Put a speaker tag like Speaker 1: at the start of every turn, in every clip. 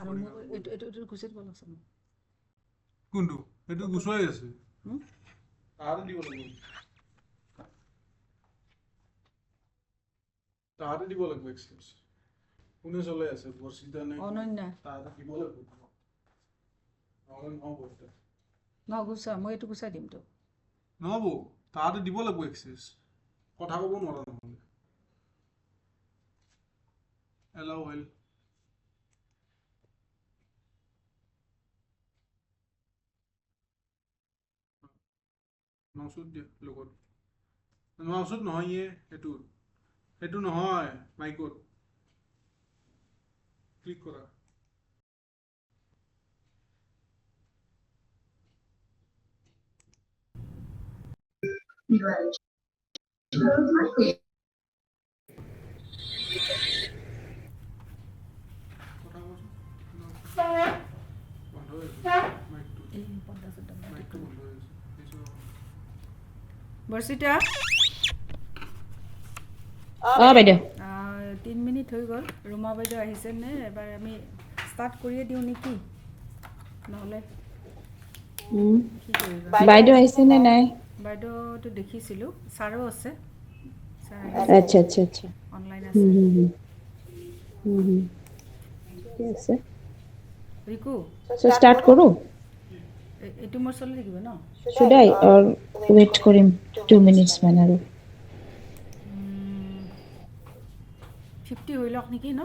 Speaker 1: আৰু মোৰ এইটো গুচাই দিব লাগছে মোক
Speaker 2: কোনটো এইটো গুচুৱাই আছে তাহাঁতে দিব লাগিব এক্সেস কোনে চলাই আছে বৰ্ষিতা নে
Speaker 1: অনন্যা
Speaker 2: তাহাঁতে দিব লাগিব নহ'লে নহ'ব
Speaker 1: নগুচা মই এইটো গুচাই দিমতো
Speaker 2: নহ'ব তাহাঁতে দিব লাগিব এক্সেস কথা ক'ব নোৱাৰা নহ'লে এলাও হ'ল মাউচত দিয়া লগত মাউচত নহয় সেইটো নহয় মাইকত ক্লিক কৰা কথা ক'চোন বন্ধ হৈ আছে মাইকটো মাইকটো বন্ধ হৈ আছে
Speaker 1: বৰ্ষিতা
Speaker 3: বাইদেউ
Speaker 1: 3 মিনিট হৈ গ'ল ৰুমা বাইদেউ আহিছে নে এবাৰ আমি ষ্টাৰ্ট কৰিয়ে দিওঁ নেকি নহ'লে কি কৰিবা
Speaker 3: বাইদেউ আহিছে নে নাই
Speaker 1: বাইদেউটো দেখিছিলোঁ ছাৰো আছে
Speaker 3: আচ্ছা আচ্ছা আচ্ছা
Speaker 1: অনলাইন আছে
Speaker 3: ঠিকে আছে
Speaker 1: ৰিকু
Speaker 3: চ' ষ্টাৰ্ট কৰোঁ
Speaker 1: এইটো মোৰ চলি থাকিব ন
Speaker 3: should I or wait Karim 2 minutes মান আৰু
Speaker 1: 50 হৈ লওক নেকি ন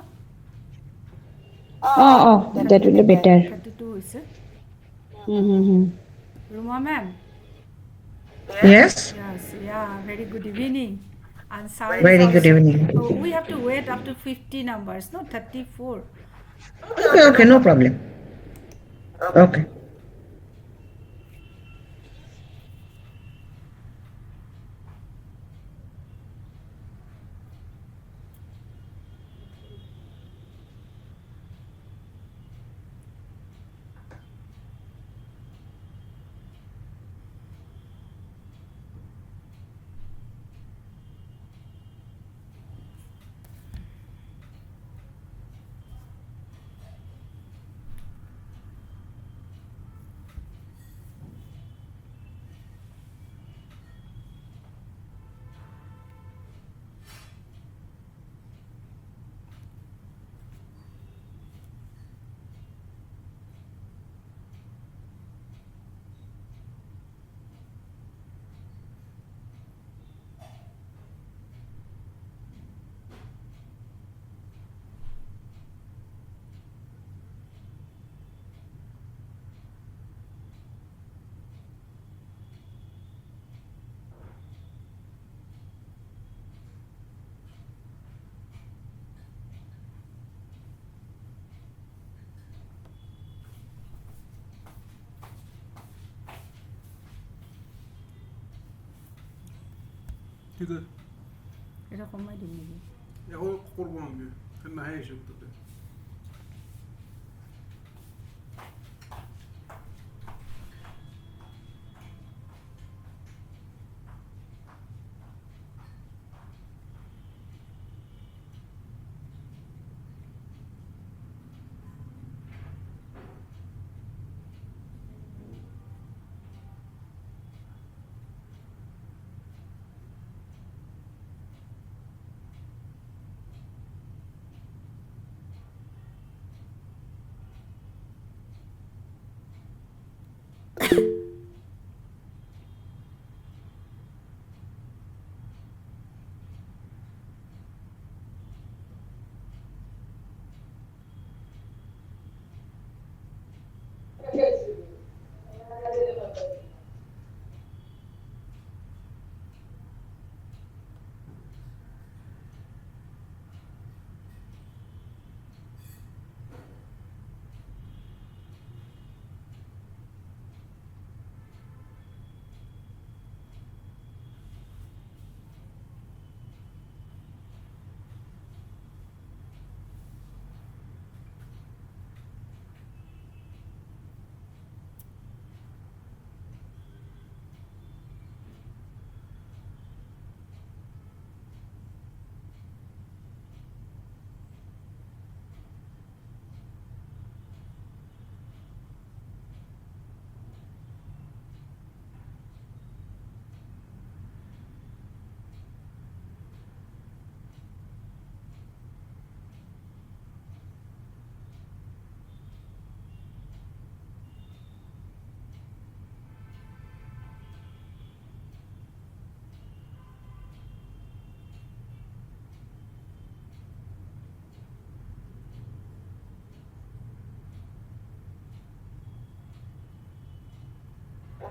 Speaker 3: that will be better
Speaker 1: 32 হৈছে
Speaker 3: mm-hmm.
Speaker 1: Ruma ma'am
Speaker 4: Yes,
Speaker 1: yeah very good evening and sorry
Speaker 4: very good evening.
Speaker 1: we have to wait up to 50 numbers no 34
Speaker 4: Okay, no problem. Okay.
Speaker 2: ঠিক আছে
Speaker 1: এটা কমাই দিম নেকি
Speaker 2: একো কৰিব নালাগে নাহে আহিছে তাতে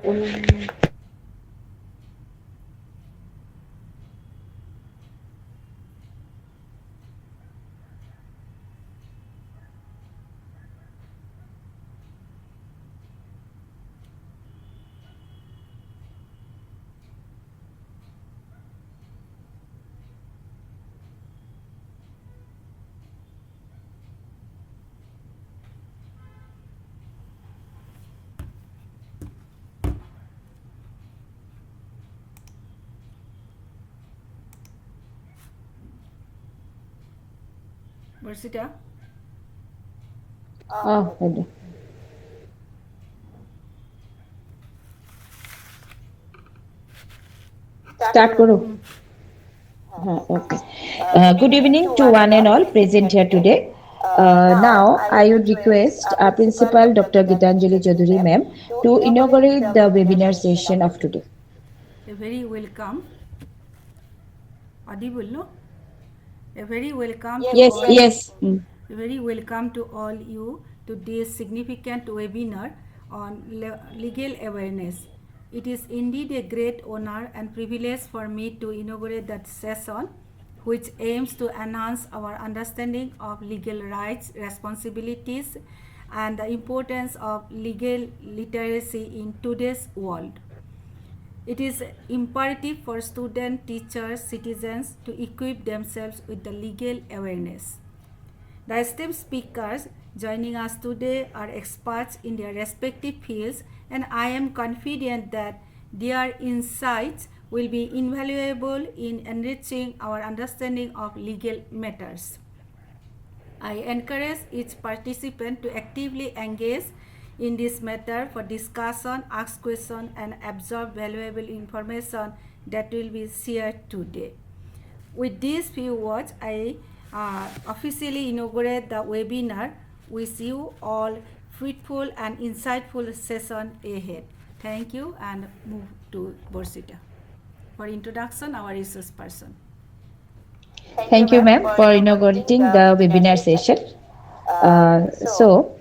Speaker 3: Um,
Speaker 1: Varsita?
Speaker 3: Ready. Start करो. Okay. Good evening to one and all present here today. Now, I would request our principal, Dr. Gitanjali Chaudhary ma'am, to inaugurate the webinar session of today.
Speaker 1: A very welcome. Audible, no? A very welcome to
Speaker 3: Yes,
Speaker 1: all.
Speaker 3: yes.
Speaker 1: A very welcome to all you to this significant webinar on legal awareness. It is indeed a great honor and privilege for me to inaugurate that session, which aims to enhance our understanding of legal rights, responsibilities, and the importance of legal literacy in today's world. It is imperative for students, teachers, citizens to equip themselves with the legal awareness. The esteemed speakers joining us today are experts in their respective fields, and I am confident that their insights will be invaluable in enriching our understanding of legal matters. I encourage each participant to actively engage in this matter for discussion, ask questions, and absorb valuable information that will be shared today. With these few words, I officially inaugurate the webinar. Wish you all fruitful and insightful session ahead. Thank you, and move to Borsita. For introduction, our resource person.
Speaker 3: Thank you, ma'am, for inaugurating the webinar session. So,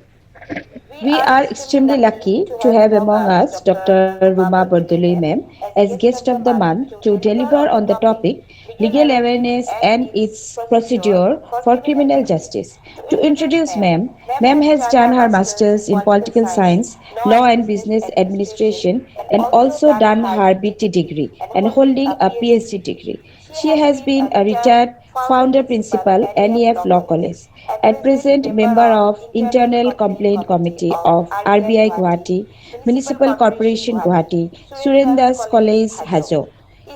Speaker 3: we are extremely lucky to have among us Dr. Ruma Bardoli ma'am as guest of the month to deliver on the topic legal awareness and its procedure for criminal justice. To introduce ma'am has done her masters in political science, law and business administration, and also done her BT degree and holding a PhD degree. She has been a retired founder principal NEF Law College at present member of Internal Complaint Committee of RBI Guwahati, Municipal Corporation Guwahati, Surendas College Hajo,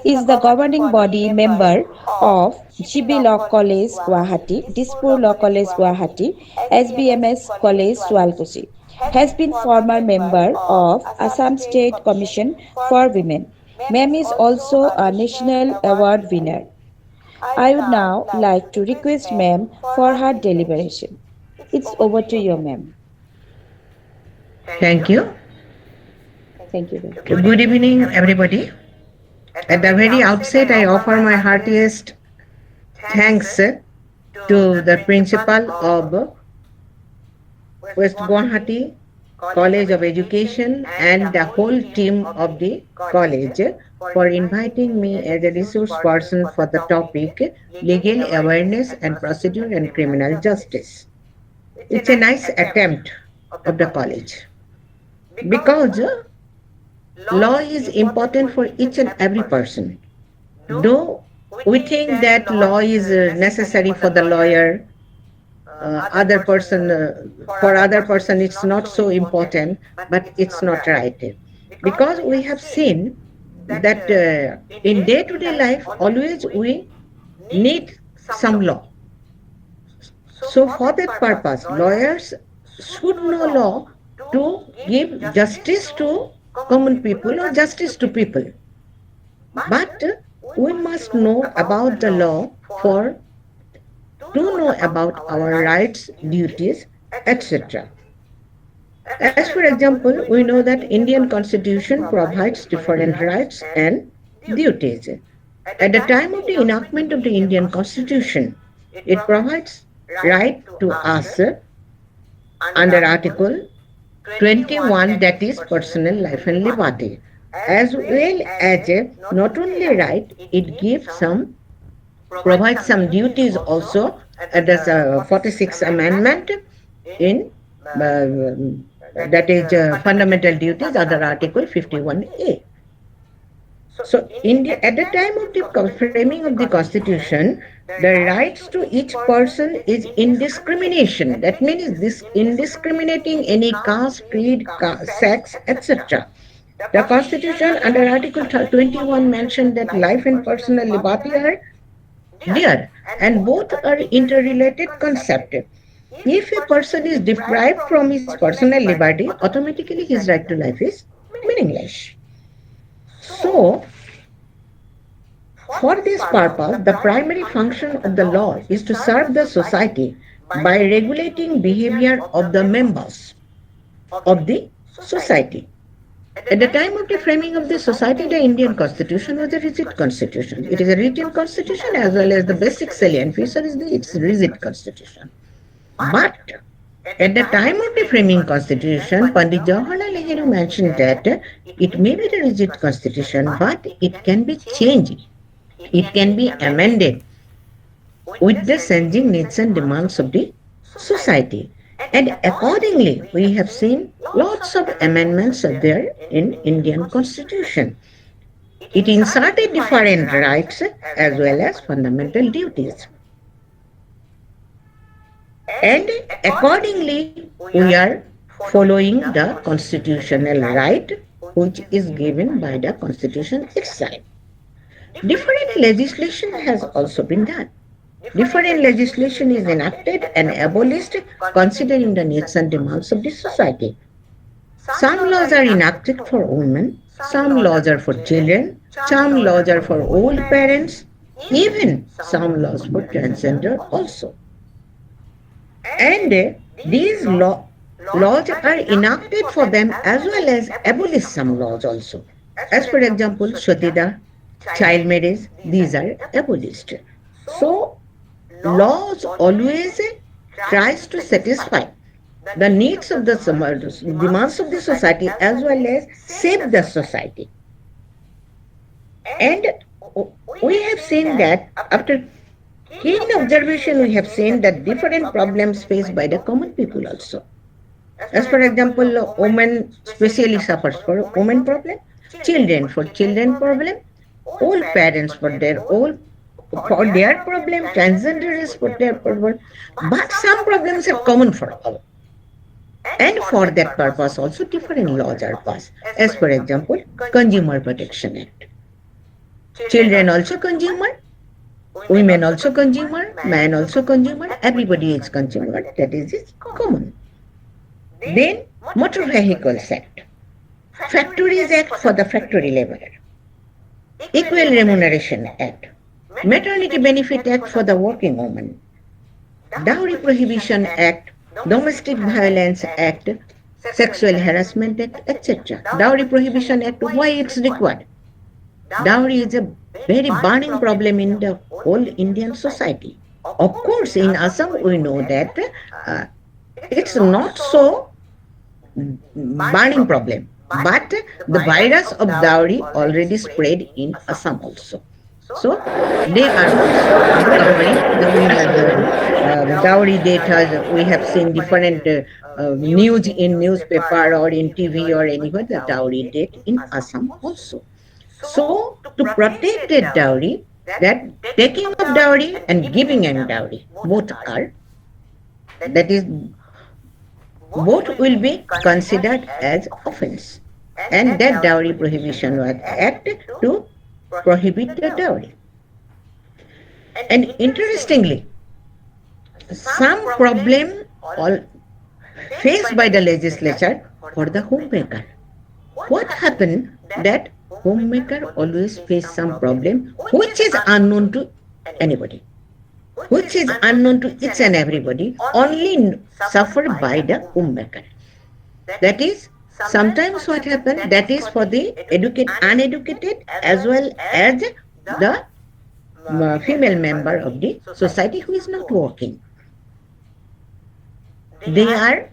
Speaker 3: is the governing body member of GB Law College Guwahati, Dispur Law College Guwahati, SBMS College Sualkuchi, has been former member of Assam State Commission for Women. Ma'am is also a national award winner. I would now like to request ma'am for her deliberation. It's over to you, ma'am.
Speaker 4: Thank you.
Speaker 3: Thank you, ma'am.
Speaker 4: Good evening, everybody. At the very outset, I offer my heartiest thanks to the principal of West Guwahati College of Education and the whole team of the college for inviting me as a resource person for the topic legal awareness and procedure and criminal justice. It's a nice attempt of the college because law is important for each and every person. Though we think that law is necessary for the lawyer, other person for other person it's not so important, but it's not right, because we have seen that in day to day life always we need some law. So for that purpose lawyers should know law to give justice to common people or justice to people, but we must know about the law for to know about our rights, duties, etc. As for example, we know that Indian Constitution provides different rights and duties. At the time of the enactment of the Indian Constitution, it provides right to us under Article 21, that is personal life and liberty, as well as not only right, it gives some, provides some duties also. There's a 46th Amendment in that is fundamental duties under Article 51A. So, at the time of the framing of the Constitution, the rights to each person is indiscrimination. That means this indiscriminating any caste, creed, sex, etc. The Constitution under Article 21 mentioned that life and personal liberty are there, and both are interrelated concepts. If a person is deprived from his personal liberty, automatically his right to life is meaningless. So, for this purpose, the primary function of the law is to serve the society by regulating behavior of the members of the society. At the time of the framing of the society, the Indian Constitution was a rigid constitution. It is a written constitution as well as the basic salient feature is its rigid constitution. But at the time of the framing constitution, Pandit Jawaharlal Nehru mentioned that it may be a rigid constitution, but it can be changed. It can be amended with the changing needs and demands of the society. And accordingly, we have seen lots of amendments are there in Indian Constitution. It inserted different rights as well as fundamental duties. And accordingly, we are following the constitutional right which is given by the Constitution itself. Different legislation has also been done. Different legislation is enacted and abolished considering the needs and demands of the society. Some laws are enacted for women, some laws are for children, some laws are for old parents, even some laws for transgender also. And these laws are enacted for them as well as abolish some laws also. As for example, Shatida, child marriage, these are abolished. So, laws always tries to satisfy the needs of the demands of the society as well as save the society. And we have seen that after keen observation, we have seen that different problems faced by the common people also. As for example, women specially suffers for women problem, children for children problem, old parents for their problem, transgenders for their problem, but some problems are common for all. And for that purpose also different laws are passed. As for example, Consumer Protection Act. Children also consumer, women also consumer, man also consumer, everybody is consumer, that is common. Then Motor Vehicles Act, Factories Act for the factory laborer, Equal Remuneration Act, Maternity Benefit Act for the working woman, Dowry Prohibition Act, Domestic Violence Act, Sexual Harassment Act, etc. Dowry Prohibition Act, why it's required? Dowry is a very burning problem in the whole Indian society. Of course, in Assam we know that it's not so burning problem, but the virus of dowry already spread in Assam also. So they are covering the dowry data. We have seen different news in newspaper or in TV or anywhere, the dowry date in Assam also. So to protect the dowry, that taking of dowry and giving a dowry, both are, that is, both will be considered as offense. And that Dowry Prohibition Act to prohibit the dowry. And interestingly, some problem faced by the legislature for the homemaker. What happened that homemaker always face some problem which is unknown to anybody, which is unknown to each and everybody, only suffered by the homemaker. That is, sometimes what happens, that is for the uneducated as well as the female member of the society who is not working. They are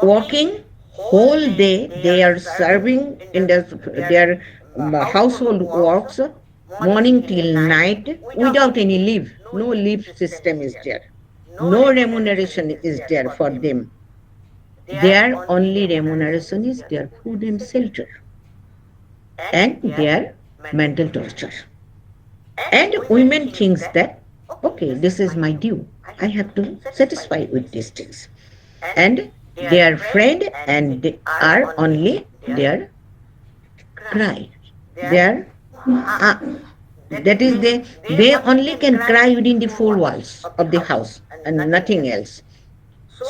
Speaker 4: working whole day, they are serving in their household works morning till night without any leave. No leave system is there. No remuneration is there for them. Their only remuneration is their food and shelter and their mental torture. And women thinks that, okay, this is my due. I have to satisfy with these things. And they are afraid and they are only their cry. They are, that is, they only can cry within the four walls of the house and nothing else.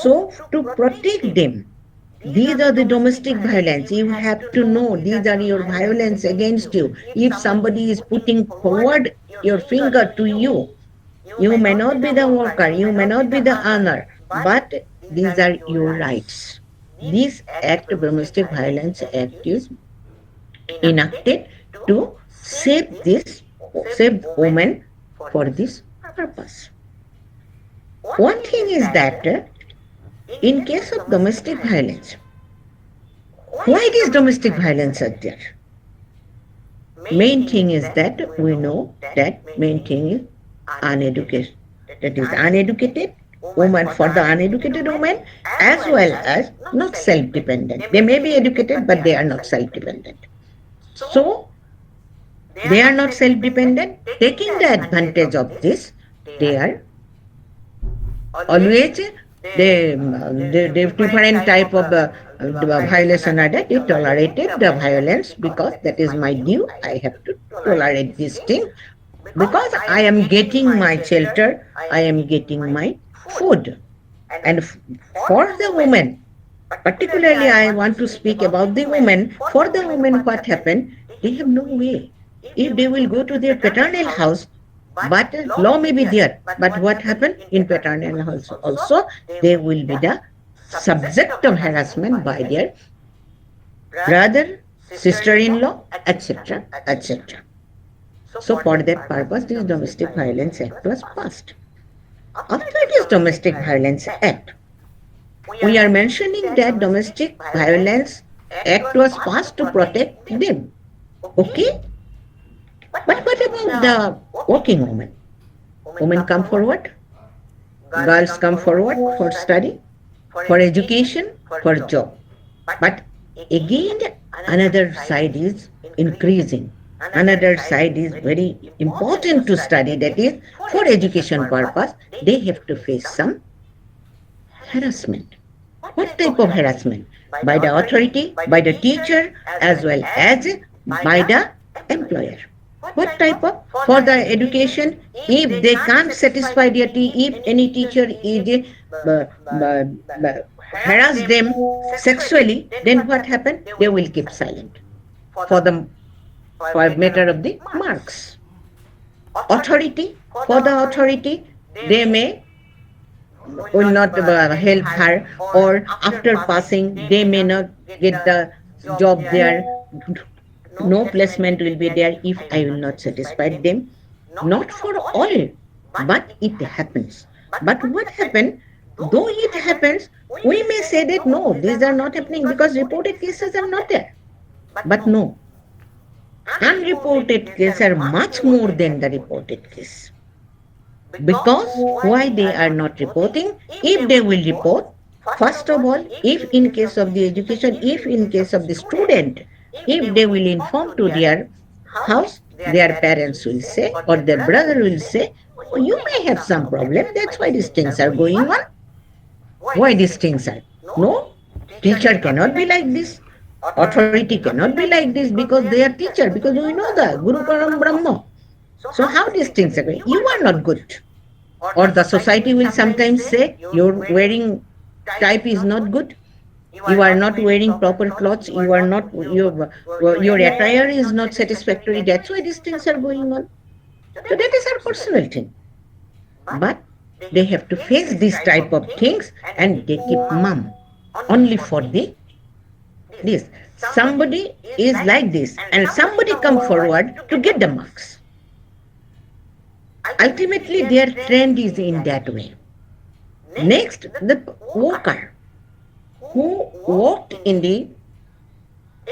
Speaker 4: So to protect them, these are the domestic violence. You have to know these are your violence against you. If somebody is putting forward your finger to you, you may not be the worker, you may not be the owner, but these are your rights. This act, Domestic Violence Act, is enacted to save women for this purpose. One thing is that in case of domestic violence, why this domestic violence are there? Main thing is that we know that main thing is uneducated. That is uneducated woman, for the uneducated woman, as well as not self-dependent. They may be educated, but they are not self-dependent. So they are not self-dependent. Taking the advantage of this, they are always the different type of violation are that they tolerated the violence because that is my due. I have to tolerate this thing because I am getting my shelter, I am getting my food. And for the women, particularly I want to speak about the women. For the women, what happened? They have no way. If they will go to their paternal house, but law may be there. But what happened in paternal house also? They will be the subject of harassment by their brother, sister-in-law, etc., etc. So for that purpose, this Domestic Violence Act was passed. After this Domestic Violence Act, we are mentioning that Domestic Violence Act was passed to protect them. Okay? But what about the working women? Women come forward, girls come forward for study, for education, for job. But again, another side is increasing. Another side is very important to study, that is, for education purpose, they have to face some harassment. What type of harassment? By the authority, by the teacher, as well as by the employer. What type of? For the education, if they can't satisfy their if any teacher is harass them sexually, then what happens? They will keep silent for the matter of the marks. Authority, for the authority, they may will not help her, or after passing, they may not get the job there. No placement will be there if I will not satisfy them. Not for all, but it happens. But what happens? Though it happens, we may say that no, these are not happening because reported cases are not there. But no, unreported cases are much more than the reported case. Because why they are not reporting? If they will report, first of all, if in case of the education, if in case of the student, if they will inform to their house, their parents will say, or their brother will say, oh, you may have some problem, that's why these things are going on. Why these things are? No, teacher cannot be like this. Authority cannot be like this because they are teacher, because we know the Guru Param Brahma. So how these things are going? You are not good. Or the society will sometimes say, your wearing type is not good. You are not wearing proper clothes. You are not, your attire is not satisfactory. That's why these things are going on. So that is our personal thing. But they have to face these type of things and they keep mum only for this. Somebody is like this and somebody come forward to get the marks. Ultimately, their trend is in that way. Next, the worker. who worked in the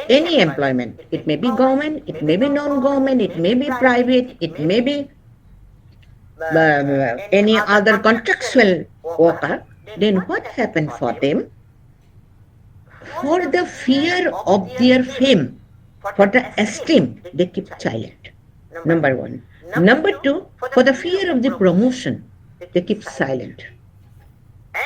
Speaker 4: any employment. It may be government, it may be non-government, it may be private, it may be any other contractual worker. Then what happened for them? For the fear of their fame, for the esteem, they keep silent. Number one. Number two, for the fear of the promotion, they keep silent.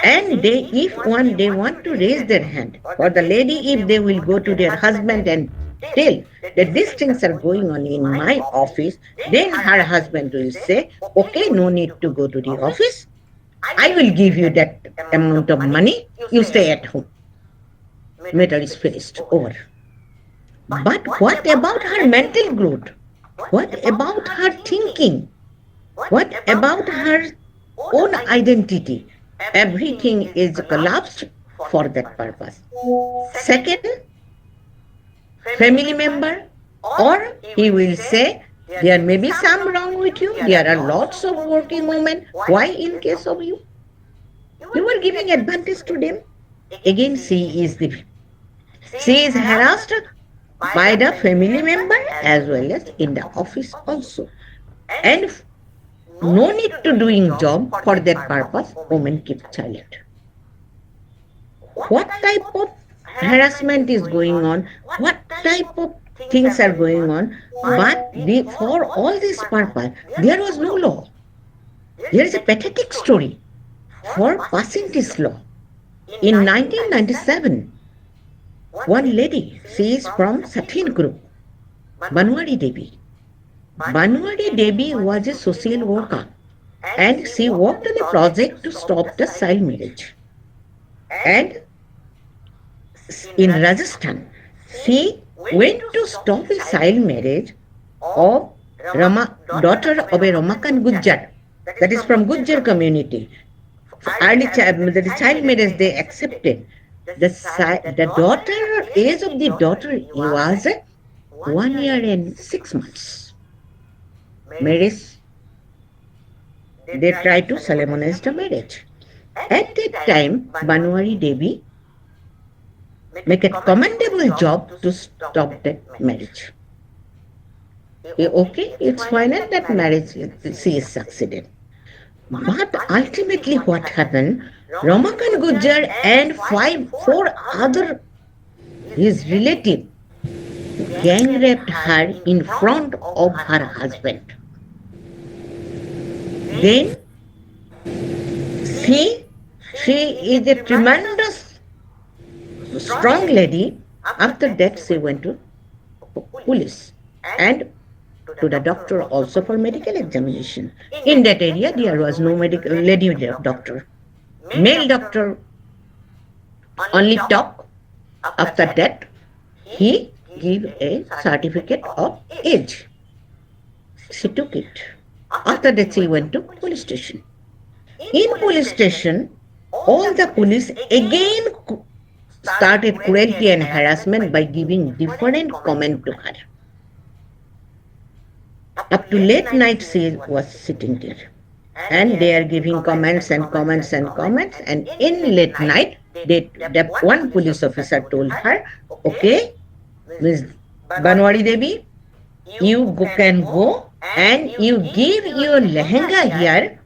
Speaker 4: And they, if one they want to raise their hand, for the lady, if they will go to their husband and tell that these things are going on in my office, then her husband will say, okay, no need to go to the office. I will give you that amount of money. You stay at home. Matter is finished, over. But what about her mental growth? What about her thinking? What about her own identity? Everything is collapsed for that purpose. Second, family member, or he will say, there may be some wrong with you. There are lots of working women. Why in case of you? You are giving advantage to them. Again, she is harassed by the family member as well as in the office also. And no need to doing job for that purpose, women keep silent. What type of harassment is going on? What type of things are going on? But for all this purpose, there was no law. There is a pathetic story for passing this law. In 1997, one lady, she is from Satin group, Banwari Devi. Banwari Devi was a social worker and she worked on a project to stop the child marriage. And in Rajasthan, she went to stop a child marriage of daughter of a Ramakan Gujjar, that is from Gujjar community. The child marriage they accepted. The daughter, age of the daughter was 1 year and 6 months. Marriage, they tried to solemnize the marriage. At that time, Banwari Devi make a commendable job to stop that marriage. Okay, it's fine that marriage, she is succeeded. But ultimately what happened, Ramakan Gujjar and 4 other his relative gang raped her in front of her husband. Then she is a tremendous strong lady. After that she went to police and to the doctor also for medical examination. In that area there was no medical lady doctor. Male doctor only talk. After that he gave a certificate of age. She took it. After that she went to police station. In police station, all the police again started cruelty and harassment by giving different comment to her. Up to late night she was sitting there. And they are giving comments and comments and comments. And in late night, the one police officer told her, okay, Ms. Banwari Devi, you can go and you give your lehenga here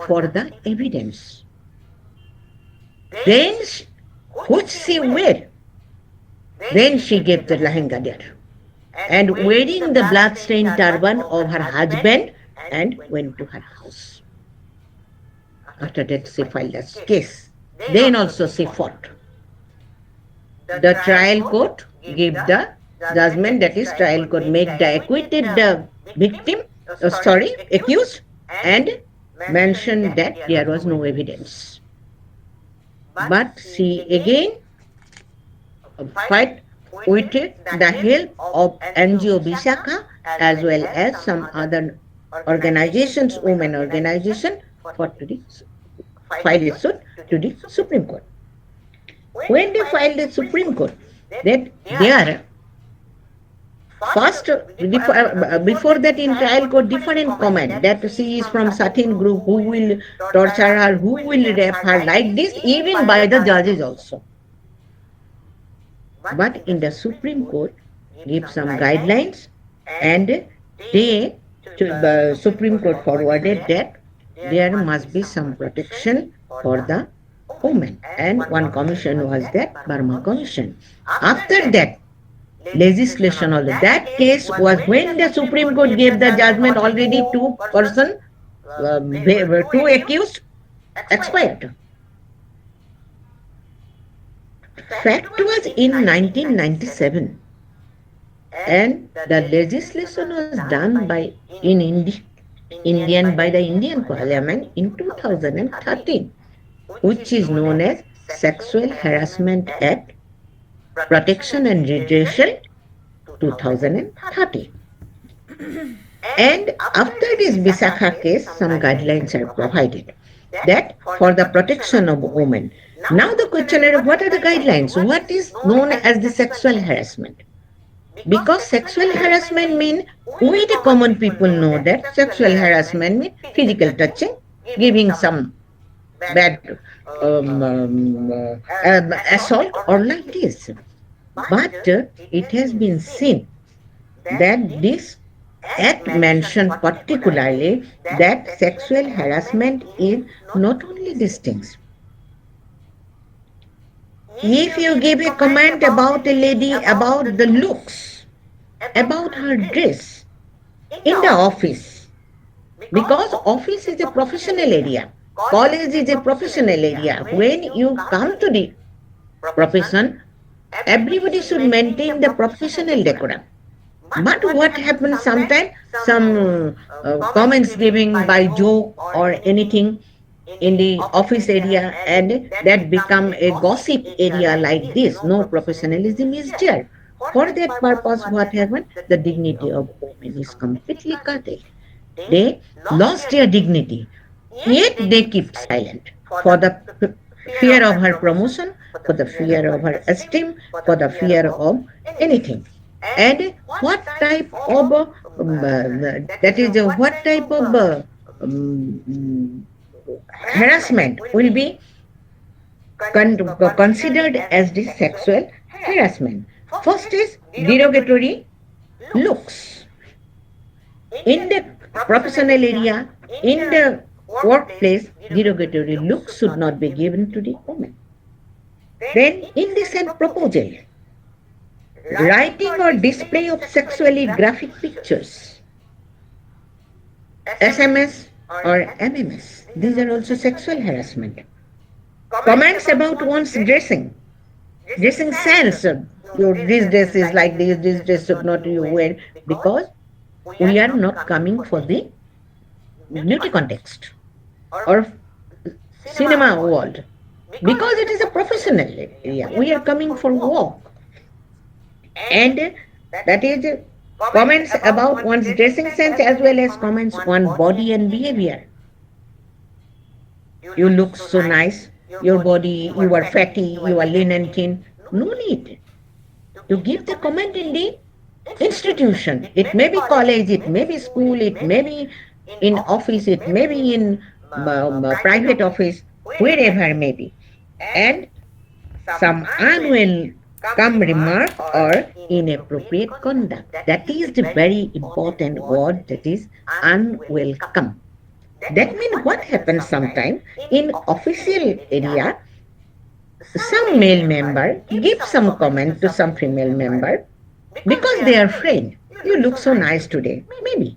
Speaker 4: for the evidence. Then, which she wear? Then she gave the lehenga there. And wearing the blood-stained turban of her husband and went to her house. After that she filed a case. Then also she fought. The trial court gave the judgment, that is trial court made the acquitted the accused and mentioned that there was no evidence. But she again fight with the help of NGO Vishakha as well as some other organizations, women organization, for to file a suit to the Supreme Court. When they filed the Supreme Court, that there first, before that in trial court, different comment that she is from certain group who will torture her, who will rape her, like this, even by the judges also. but in the Supreme Court give some guidelines, and they Supreme Court forwarded that there must be some protection for the women, and one commission was that Burma Commission. After that, legislation of that case was when the Supreme Court gave the judgment, already two accused expired. Fact was in 1997, and the legislation was done by by the Indian Parliament in 2013, which is known as Sexual Harassment Act Protection and Redressal 2013. And after this Visakha case, some guidelines are provided that for the protection of women. Now the question is, what are the guidelines? What is known as the sexual harassment? Because sexual harassment means, we the common people know that sexual harassment means physical touching, giving some bad assault or like this. But it has been seen that this act mentioned particularly that sexual harassment is not only these things. If you give a comment about a lady, about the looks, about her dress in the office, because office is a professional area, college is a professional area. When you come to the profession, everybody should maintain the professional decorum. But what happens sometimes, some comments giving by joke or anything in the office area, and that become a gossip area like this. No professionalism is there. For that purpose, what happened? The dignity of women is completely curtailed. They lost their dignity, yet they keep silent for the fear of her promotion, for the fear of her esteem, for the fear of anything. And what type of harassment will be considered as the sexual harassment? First is derogatory looks. In the professional area, in the workplace, derogatory looks should not be given to the woman. Then indecent proposal, writing or display of sexually graphic pictures, SMS or MMS. These are also sexual harassment. Comments about one's dressing sense. This dress is like this dress should not you wear, because we are not coming for the beauty context or cinema world, because it is a professional area. We are coming for work. And that is comments about one's dressing sense as well as comments on body and behavior. You look so nice, your body, you are fatty, you are lean and thin. No need to give the comment in the institution. It may be college, it may be school, it may be in office, it may be in private office, wherever it may be. And some unwelcome remark or inappropriate conduct. That is the very important word, that is unwelcome. That means what happens sometimes in official area, some male member give some comment to some female member because they are friends. You look so nice today. Maybe.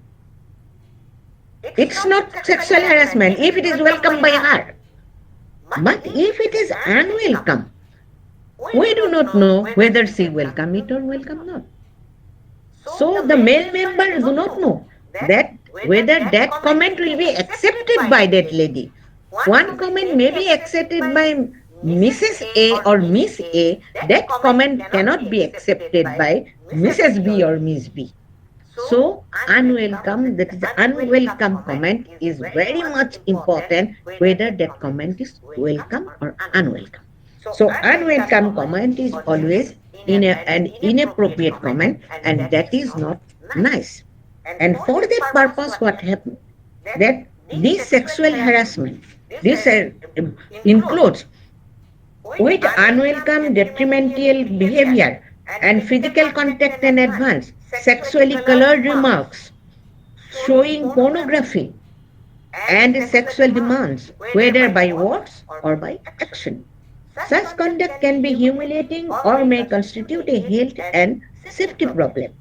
Speaker 4: It's not sexual harassment if it is welcomed by her. But if it is unwelcome, we do not know whether she welcome it or welcome not. So the male member do not know that whether that comment will be accepted by that lady. One comment may be accepted by Mrs. A or Miss A. That comment cannot be accepted by Mrs. B or Miss B. So unwelcome, that is unwelcome comment is very much important, whether that comment is welcome or unwelcome. So unwelcome comment is always an inappropriate comment, and that is not nice. And for that purpose, what happened? That this sexual harassment, this includes with unwelcome detrimental behavior and physical contact in advance, sexually colored remarks, showing pornography, and sexual demands, whether by words or by action. Such conduct can be humiliating or may constitute a health and safety problem.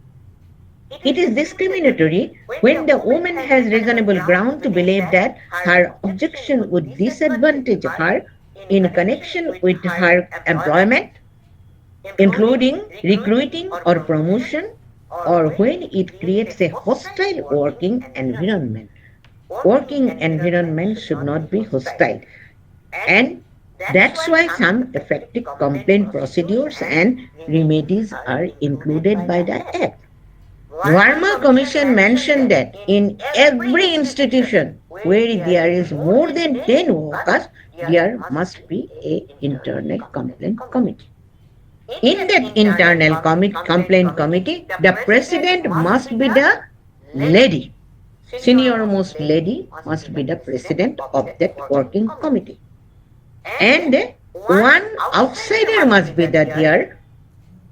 Speaker 4: It is discriminatory when the woman has reasonable ground to believe that her objection would disadvantage her in connection with her employment, including recruiting or promotion, or when it creates a hostile working environment. Working environment should not be hostile. And that's why some effective complaint procedures and remedies are included by the Act. Verma Commission mentioned that in every institution where there is more than 10 workers, there must be an internal complaint committee. In that internal complaint committee, the president must be the lady. Senior most lady must be the president of that working committee. And one outsider must be there.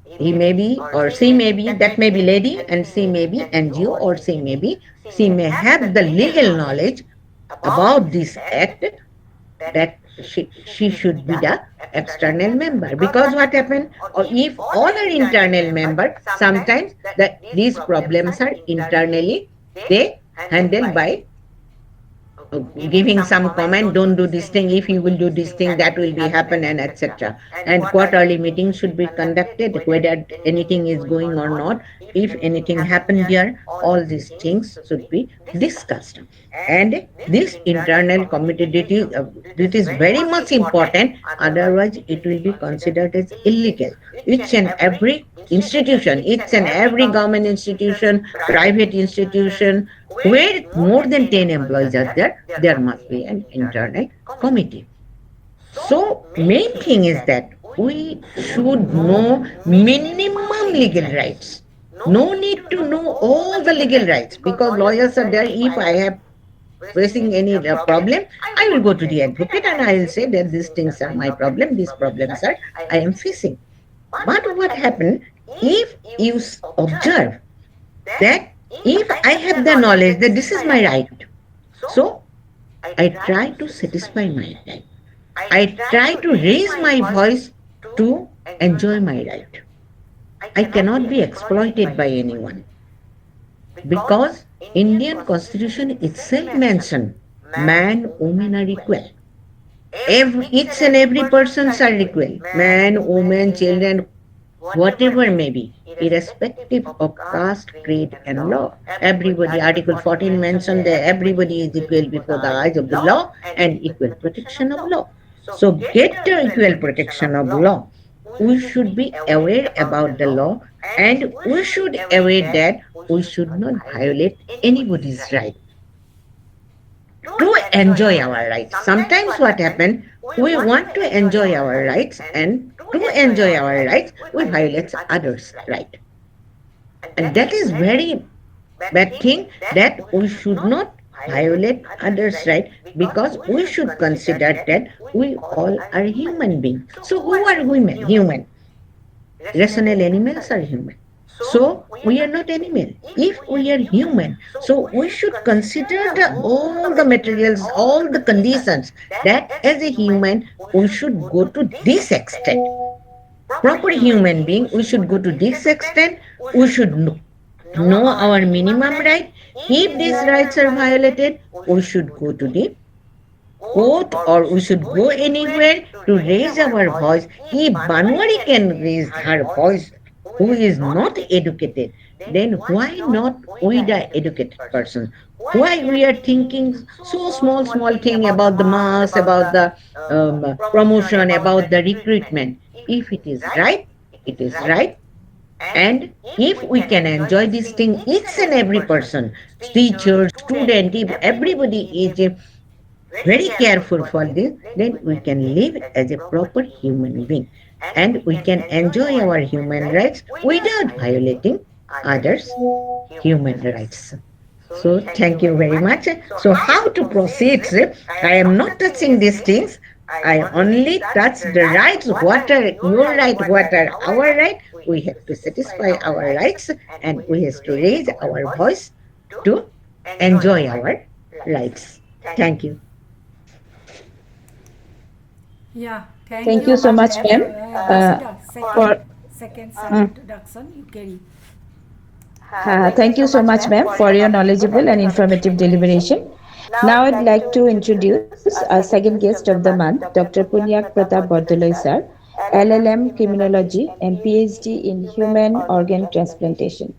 Speaker 4: He may be or she may be, that may be lady, and she may be NGO, or she may have the legal knowledge about this act, that she should be the external member. Because what happened, or if all are internal member, sometimes these problems are internally they handled by giving some comment, don't do this thing, if you will do this thing, that will be happen, and etc. And quarterly meetings should be conducted, whether anything is going or not. If anything happened here, all these things should be discussed. And this internal committee, it is very much important, otherwise it will be considered as illegal. Each and every institution, each and every government institution, private institution, where more than 10 employees are there must be an internal committee. So, main thing is that we should know minimum legal rights. No need to know all the legal rights, because lawyers are there. If I have facing any problem, I will go to the advocate and I will say that these things are my problem, these problems are I am facing. But what happened if you observe that if I have the knowledge that this is my right, so I try to satisfy my right. I try to raise my voice to enjoy my right. I cannot be exploited by anyone, because Indian Constitution itself mentioned man, woman are equal. Each and every persons are equal. Man, woman, children, whatever may be, irrespective of caste, creed, and law. Everybody, Article 14 mentioned that everybody is equal before the eyes of the law and equal protection of law. So get the equal protection of law. We should be aware about the law, and we should aware that we should not violate anybody's right. To enjoy our rights. Sometimes what happens, we want to enjoy our rights, and to enjoy our rights, we violate others' right. And that is very bad thing, that we should not violate others' right, because we should consider that we all are human beings. So who are women? Human. Rational animals are human. So we are not animal. If we are human, so we should consider all the materials, all the conditions, that as a human we should go to this extent. Proper human being, we should go to this extent. We should know our minimum right. If these rights are violated, we should go to the court, or we should go anywhere to raise our voice. If Banwari can raise her voice, who is not educated, then why not we the educated person? Why we are thinking so small thing about the mass, about the promotion, about the recruitment? If it is right, it is right. And if we can enjoy this thing, each and every person, teacher, student, if everybody is very careful for this, then we can live as a proper human being, and we can enjoy our human rights without violating others' human rights. So thank you very much. So how to proceed? I am not touching these things. I only touch the right water, your right water, our right. We have to satisfy our rights and we have to raise our voice to enjoy our rights. Thank you.
Speaker 1: Yeah, thank
Speaker 3: Thank
Speaker 1: you,
Speaker 3: you so much,
Speaker 1: ma'am.
Speaker 3: ma'am,
Speaker 1: Rasita,
Speaker 3: for.
Speaker 1: second some
Speaker 3: Mm.
Speaker 1: introduction you carry.
Speaker 3: Thank you so much, ma'am, for your knowledgeable and informative deliberation. Now I'd like to introduce our second guest of the month, Dr. Punyak Pratap Bordoloi, sir, LLM Criminology and PhD in Human Organ Transplantation.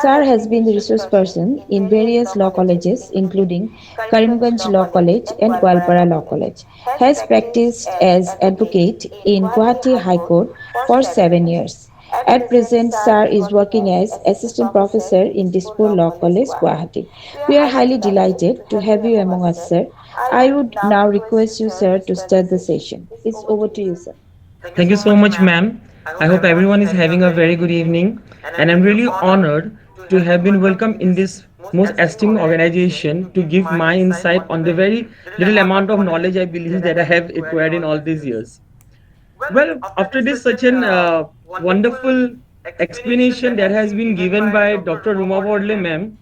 Speaker 3: Sir has been the resource person in various law colleges, including Karimganj Law College and Goalpara Law College. Has practiced as advocate in Guwahati High Court for 7 years. At present, Sir is working as assistant professor in Dispur Law College, Guwahati. We are highly delighted to have you among us, sir. I would now request you, sir, to start the session. It's over to you, sir.
Speaker 5: Thank you so much, ma'am. I hope everyone is having a very good evening, and I'm really honored to have been welcomed in this most esteemed organization to give my insight on the very little amount of knowledge I believe that I have acquired in all these years. Well, after this such an wonderful explanation that has been given by Dr. Ruma Bordle, ma'am,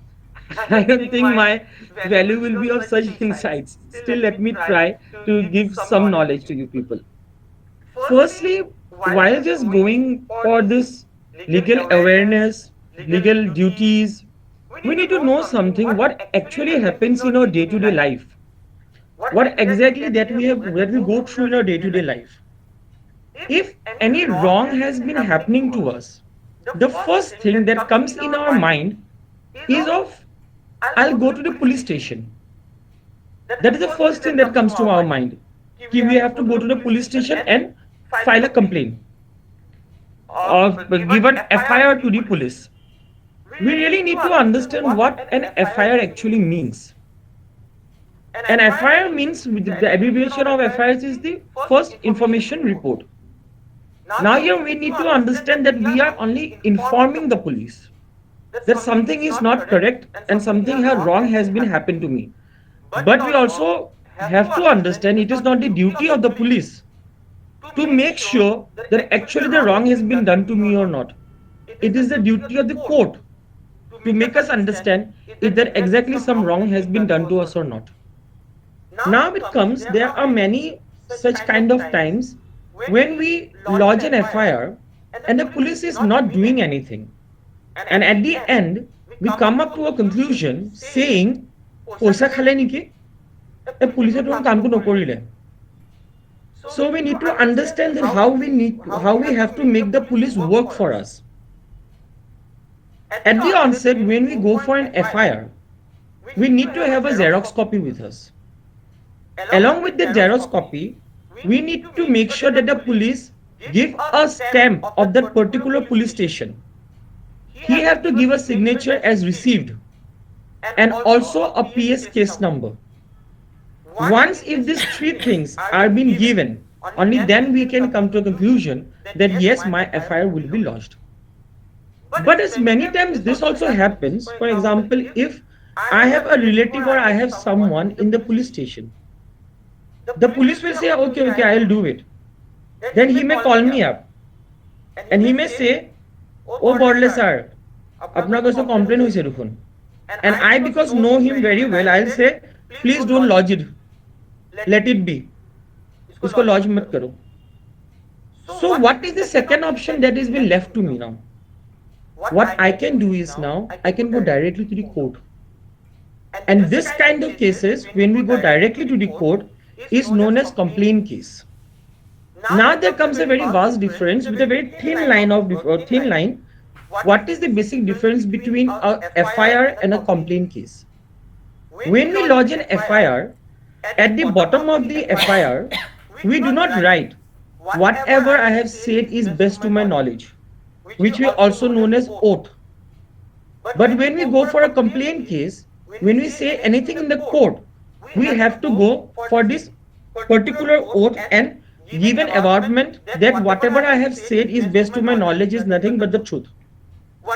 Speaker 5: I don't think my value will be of such insights. Still, let me try to give some knowledge to you people. Firstly, while just going for this legal awareness, legal duties, we need to know something what actually happens in our day-to-day life. What exactly that we go through in our day-to-day life. If any wrong has been happening to us, the first thing that comes in our mind is of I'll go to the police station. That is the first thing that comes to our mind. We have to go to the police station and file a complaint or give an FIR to the police. We really need to understand what an FIR actually means. An FIR means, the abbreviation of FIRs is the first information report. Now here we need to understand that we are only informing the police that something is not correct and something wrong has been happened to me. But we also have to understand it is not the duty of the police to make sure that actually the wrong has been done to me or not. It is the duty of the court to make us understand if there exactly some wrong has been done to us or not. Now it comes, there are many such kind of times when we lodge an FIR and the police is not doing anything. And at the end, we come up to a conclusion saying, "Poisa khale niki? Police don't kaam ko nokorile." So we need to understand that how we have to make the police work for us. At the onset, when we go for an FIR, we need to have a Xerox copy with us. Along with the Xerox copy, we need to make sure that the police give a stamp of that particular police station. He have to give a signature as received and also a PS case number. Once if these three things are being given, only then we can come to a conclusion that yes, my FIR will be lodged. But as many times this also happens, for example, if I have a relative or I have someone in the police station, the police will say, okay, I'll do it. Then he may call me up and he may say, "Oh, Bordle sir, apna kaise complaint hoise rukhun." And I, because know him very well, I'll say, "Please don't lodge it. Let it be. Usko lodge mat karo." So what is the second option that is been left to me now? What I can do is now, I can go directly to the court. And this kind of cases, when we go directly to the court, is known as complaint case. Now there comes a very vast difference with a very thin line. What is the basic difference between a FIR and a complaint case? When we lodge an FIR, at the bottom of the FIR, we do not write whatever I have said is best to my knowledge, which we also known as oath. But when we go for a complaint case, when we say anything in the court, we have to go for this particular oath and give an avouchment that whatever I have said is best to my knowledge is nothing but the truth.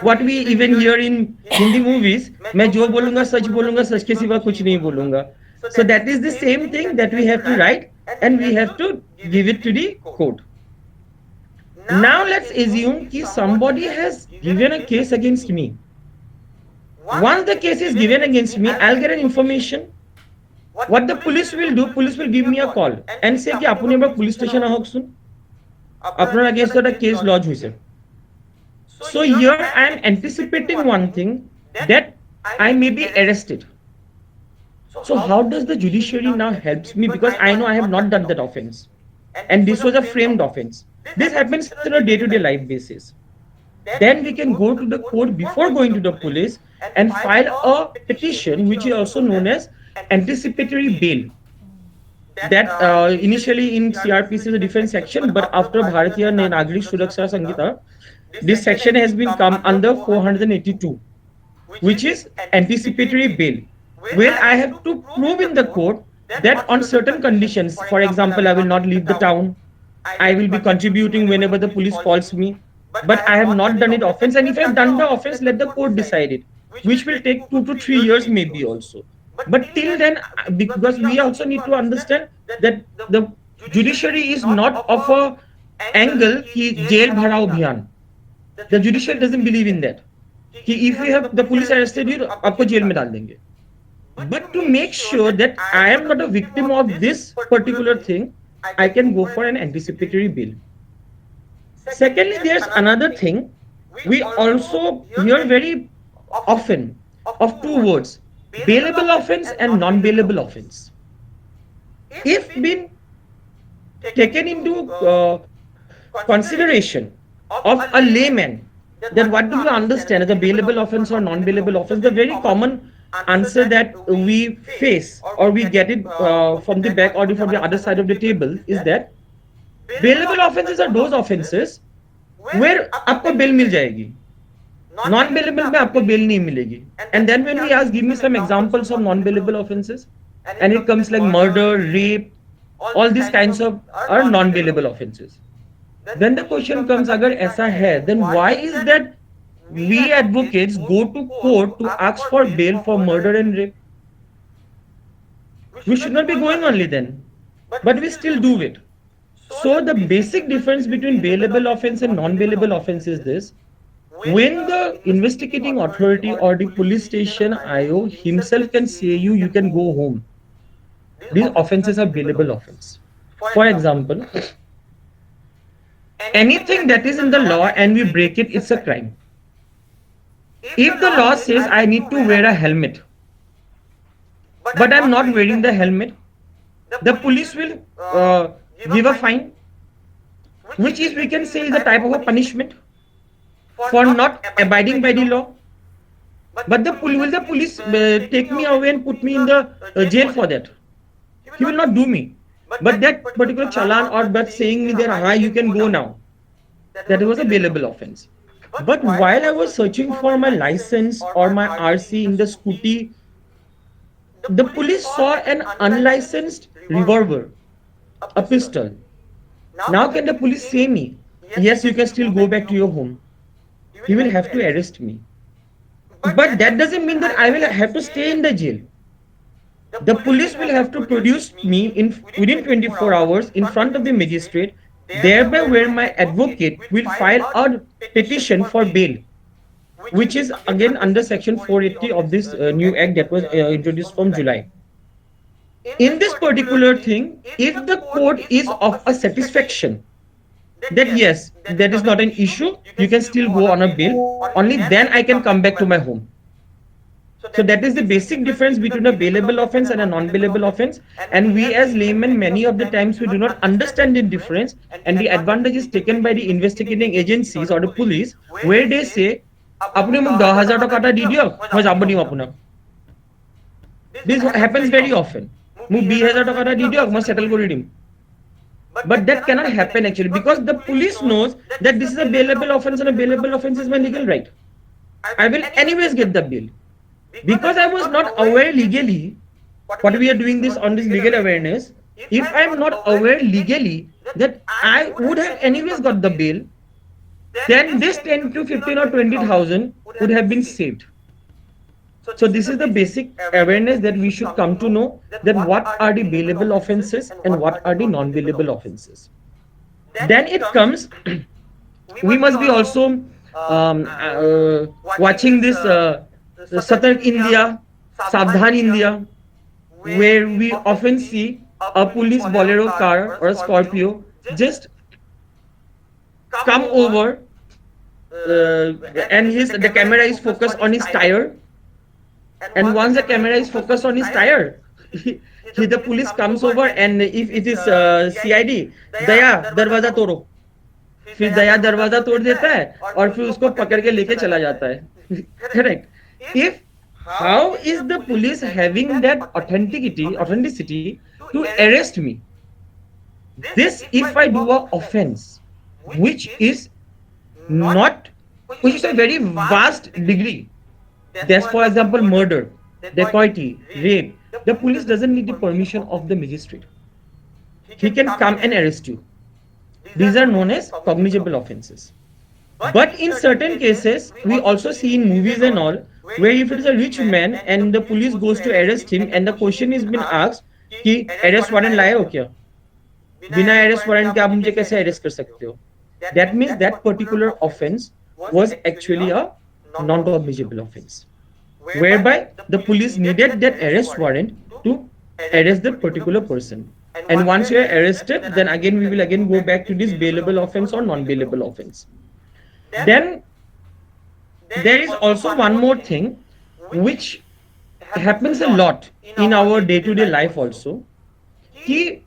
Speaker 5: What we even hear in Hindi movies, मैं जो बोलूँगा सच के सिवा कुछ नहीं बोलूँगा. So that is the same thing that we have to write and we have to give it to the court. Now let's assume that somebody has given a case against me. Once the case is given against me, I'll get an information. What the police will do, police will give me a call and say ki apuni ebar police station ahok sun. Apnar against a case lodge hoise. So here I am anticipating one thing, that I may be arrested. So how does the judiciary now helps me, because I know I have not done that offense and this was a framed offense. This happens on a day-to-day life basis. Then we can go to the court before going to the police and file a petition, which is also known as anticipatory bail. That initially in CRPC is a different section, but after Bharatiya Nagrik Suraksha Sanhita, this section has been come under 482, which is anticipatory bail, where I have to prove in the court that on certain conditions, for example, I will not leave the town, I will be contributing whenever the police calls me, but I have not done it offense, and if I have done the offense, let the court decide it, which will take 2 to 3 years maybe also. But till then, because we also need to understand that the judiciary is not of a angle ki jail bharao abhiyan. The judiciary doesn't believe in that. Ki if we have the police arrested you, aapko jail mein dal denge. But to make sure that I am not a victim of this particular thing, I can go for an anticipatory bail. Secondly, there's another thing. We also hear very often of two words, bailable offense and non-bailable offense. If been taken into consideration of a layman, then what do you understand as a bailable offense or non-bailable offense? The very common answer that we face or we get it from the back or from the other side of the table is that bailable offenses are those offenses where आपको bail मिल जाएगी, non-bailable में आपको bail नहीं मिलेगी. And then when we ask, give me some examples of non-bailable offenses, and it comes like murder, rape, all these kinds of are non-bailable offenses. Then the question comes, अगर ऐसा है, then why is that we advocates go to court to ask for bail for murder and rape? We should not be going only then, but we still do it. So the basic difference between bailable offense and non-bailable offense is this: when the investigating authority or the police station IO himself can say you can go home, these offenses are bailable offense. For example, anything that is in the law and we break it, it's a crime. If the law says I need to wear a helmet, but I'm not wearing the helmet, the police will give a fine, which is, we can say, is a type of a punishment for not abiding by the law. But will the police take me away and put me in the jail for that? He will not do me. But that particular challan or that saying me that you can go now, that was a bailable offense. But while I was searching for my license or my RC in the scooty, the police saw an unlicensed revolver, a pistol. Now can the police say me, yes, you can still go back to your home? He will have to arrest me. But that doesn't mean that I will have to stay in the jail. The police will have to produce me within 24 hours in front of the magistrate, thereby where my advocate will file a petition for bail, which is again under section 480 of this new act that was introduced from July. In this particular thing, if the court is of a satisfaction that yes, that is not an issue, you can still go on a bail, only then I can come back to my home. So that is the basic difference between a bailable offense and a non-bailable offense. And we as laymen, many of the times we do not understand the difference, and the advantage is taken by the investigating agencies or the police, where they say, "Apne muk 10,000 taka ta di diyo, moi jabo dim apuna." This happens very often. Muk 20,000 taka ta di diyo, moi settle kori dim. But that cannot happen actually, because the police knows that this is a bailable offense and a bailable offense is my legal right. I will anyways get the bail. Because I was not aware legally what we are doing this on this legal awareness, if I am not aware legally that I would have anyways got the bail, then this 10 to 15 or 20,000 would have been saved. So this is the basic awareness that we should come to know, that what are the bailable offenses and what are the non-bailable offenses. Then it comes, we must be also watching this Satark India, Savdhan India, where we often see a police bolero car or a Scorpio just come over, and the camera is focused on his tire, and once the camera is focused on his tire, the police comes over, and if it is CID, दया दरवाजा तोड़ो, फिर दया दरवाजा तोड़ देता है और फिर उसको पकड़ के लेके चला जाता है. Correct. If how is the police having that authenticity to arrest me? This if I do a offense which is not, which is a very vast degree. There's, for example, murder, dacoity, rape. The police doesn't need the permission of the magistrate. He can come and arrest you. These are known as cognizable offenses. But in certain cases, we also see in movies and all, where if it is a rich man and the police goes to arrest him and the question is been asked कि arrest warrant लाए हो क्या? बिना arrest warrant के आप मुझे कैसे arrest कर सकते हो? That means that particular offense was actually a non-cognizable offense, whereby the police needed that arrest warrant to arrest that particular person. And once you are arrested, then again we will again go back to this bailable offense or non-bailable offense. Then there is also one more thing which happens a lot in our day-to-day life also, कि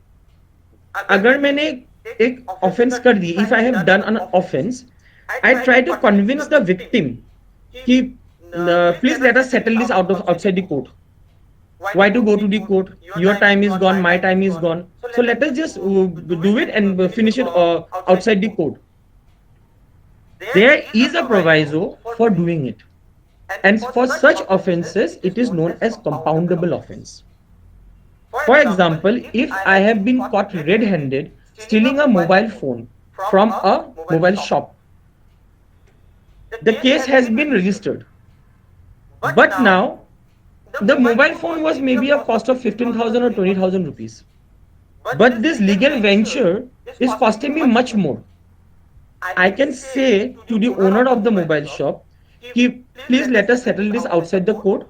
Speaker 5: अगर मैंने एक offense कर दी, if I have done an offense, I try to convince the victim कि please let us settle this outside the court. Why to go to the court? Your time is gone, my time is gone. So let us just do it and finish it outside the court. There is a proviso for doing it. And for such offenses, it is known as compoundable offense. For example, if I have been caught red-handed stealing a mobile phone from a mobile shop, the case has been registered. But now, the mobile phone was maybe a cost of 15,000 or 20,000 rupees. But this legal venture is costing me much more. I can say to the owner of the mobile shop, please let us settle this outside the court.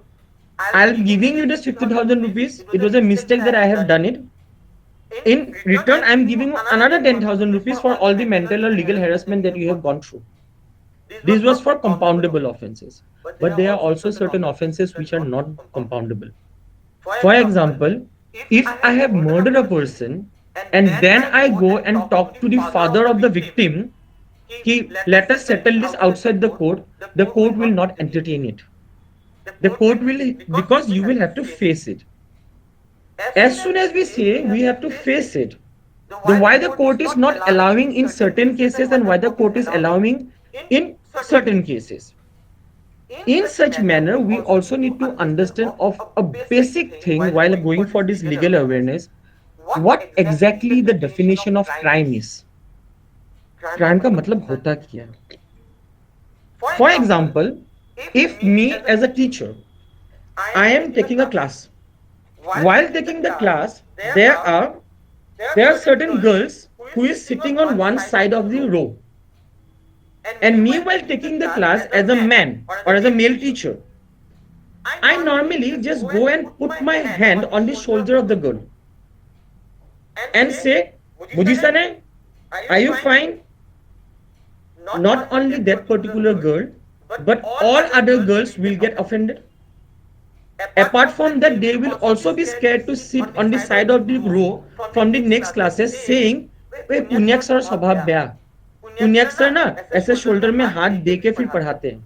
Speaker 5: I'll giving you this 50,000 rupees. It was a mistake that I have done it. In return, I'm giving another 10,000 rupees for all the mental or legal harassment that you have gone through. This was for compoundable offenses. But there are also certain offenses which are not compoundable. For example, if I have murdered a person and then I go and talk to the father of the victim, let us settle this outside the court will not entertain it. The court will, because you will have to face it. As soon as we say we have to face it, why the court is not allowing in certain cases and why the court is allowing in certain cases. In such manner, we also need to understand of a basic thing while going for this legal awareness, what exactly the definition of crime is. Crime का मतलब होता क्या? For example, if me as a teacher, I am taking a class. While taking the class, there are certain girls who is sitting on one side of the row. And me while taking the class as a man or as a male teacher, I normally just go and put my hand on the shoulder of the girl and say, Budhisane, are you fine? Not only that particular girl, but all other girls will get offended. Apart from that, they will also be scared to sit on the side of the row from the next classes saying, Punyak sir swabhav baya. Punyak sir ना ऐसे shoulder में हाथ दे के फिर पढ़ाते हैं.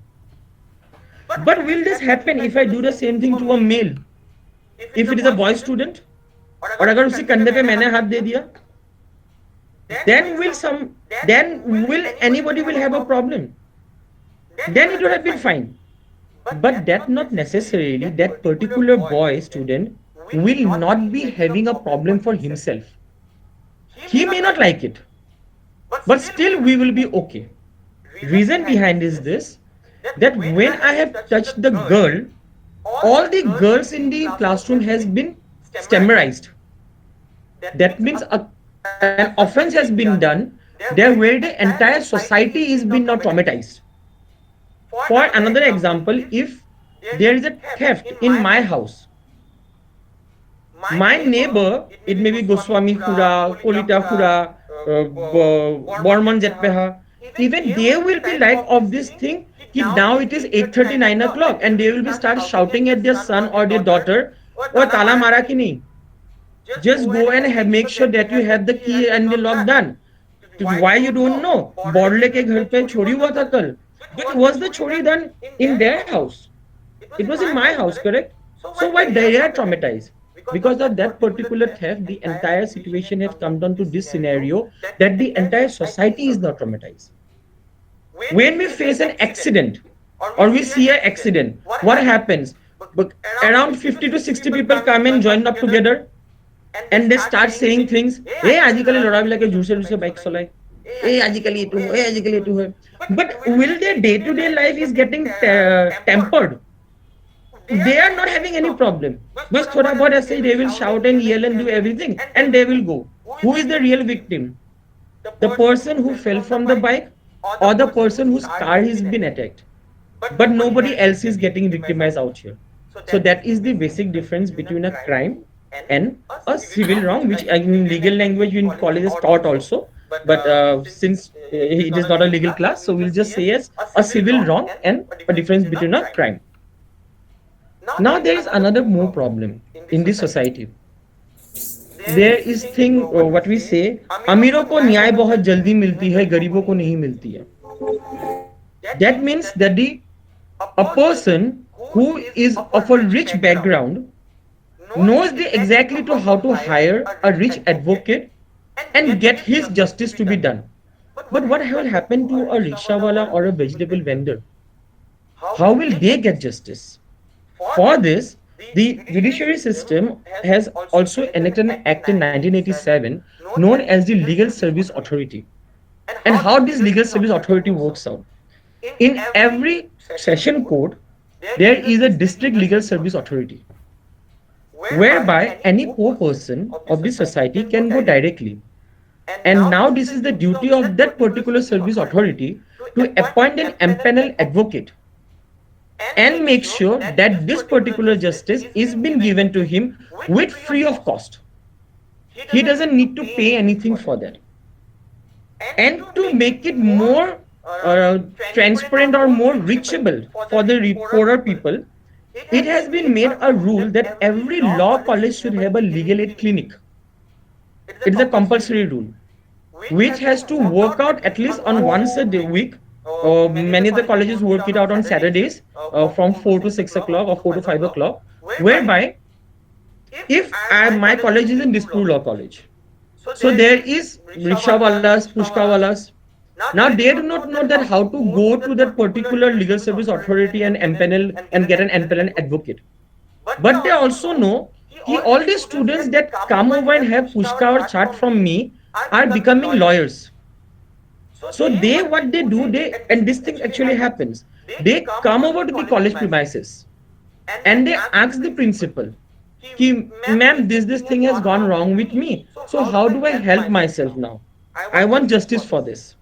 Speaker 5: But will this happen if I do the same thing to a male? If it is a boy student, और अगर उसी कंधे पे मैंने हाथ दे दिया, then will anybody will have a problem? Then it would have been fine. But that not necessarily that particular boy student will not be having a problem for himself. He may not like it. But still we will be okay. Reason behind is this, that when I have touched the girl all the girls in the classroom has been stemmerized. That means an offense has been done there where the entire society is being now traumatized. For another example, if there is a theft in my house, my neighbor, it may be Goswami Khura, Kolita Khura, Borman Jetpeha, even they will be like of this thing, ki now it is 8:30, 9 o'clock, and they will be start shouting at their son or their daughter, oh, tala mara ki nahi? Just go and make sure that you have the key and the lock done. Why you don't know? Bodle ke ghar pe chori hua tha kal. But was the chori done in their house? It was in my house, correct? So why they are traumatized? Because of that particular theft, the entire situation has come down to this scenario that the entire society is now traumatized. When we face an accident or we see an accident, what happens? But around 50 to 60 people come and join up together and they start saying things. Hey, ajikali lora bilake juse bike cholai. Hey, ajikali etu hoy, hey, ajikali etu hoy. But will their day-to-day life is getting tempered? They are not having any problem. But thoda bahut aise they will shout and yell and do everything and they will go. Who is the real victim? The person who fell from the bike or the person whose car has been attacked. But nobody else is getting victimized out here. So that is the basic difference between a crime and a civil wrong, which in legal language in college is taught also. But since it is not a legal class, so we'll just say as a civil wrong and a difference between a crime. Now there is another more problem in this society. There is thing what we say, अमीरों को न्याय बहुत जल्दी मिलती है, गरीबों को नहीं मिलती है. That means that a person who is of a rich background knows exactly to how to hire a rich advocate and get his justice to be done. But what will happen to a rickshawala or a vegetable vendor? How will they get justice? For this, the judiciary system has also enacted an act in 1987 known as the Legal Service Authority. And how this Legal Service Authority works out? In every session court, there is a district legal service authority, whereby any poor person of the society can go directly. And now this is the duty of that particular service authority to appoint an empanel advocate and make sure that this particular justice is being given to him with free of cost. He doesn't need to pay anything for that. And to make it more transparent or more reachable for the poorer people, it has been made a rule that every law college should have a legal aid clinic. It is a compulsory rule, which has to work out at least on once a week. Many of the colleges work it out on Saturdays from 4 to 6 o'clock or 4 to 5 o'clock, whereby if my college is in Dispur Law College, so there is rickshawalas, pushkawalas. Now they do not know that how to go to that particular legal service authority and empanel and get an empanel advocate. But they also know that all the students that come over and have pushka or chat from me are becoming lawyers. So what they do, and this thing actually happens, they come over to the college premises and they ask the principal, ma'am, this thing has gone wrong with me. So how do I help myself now? I want justice for this.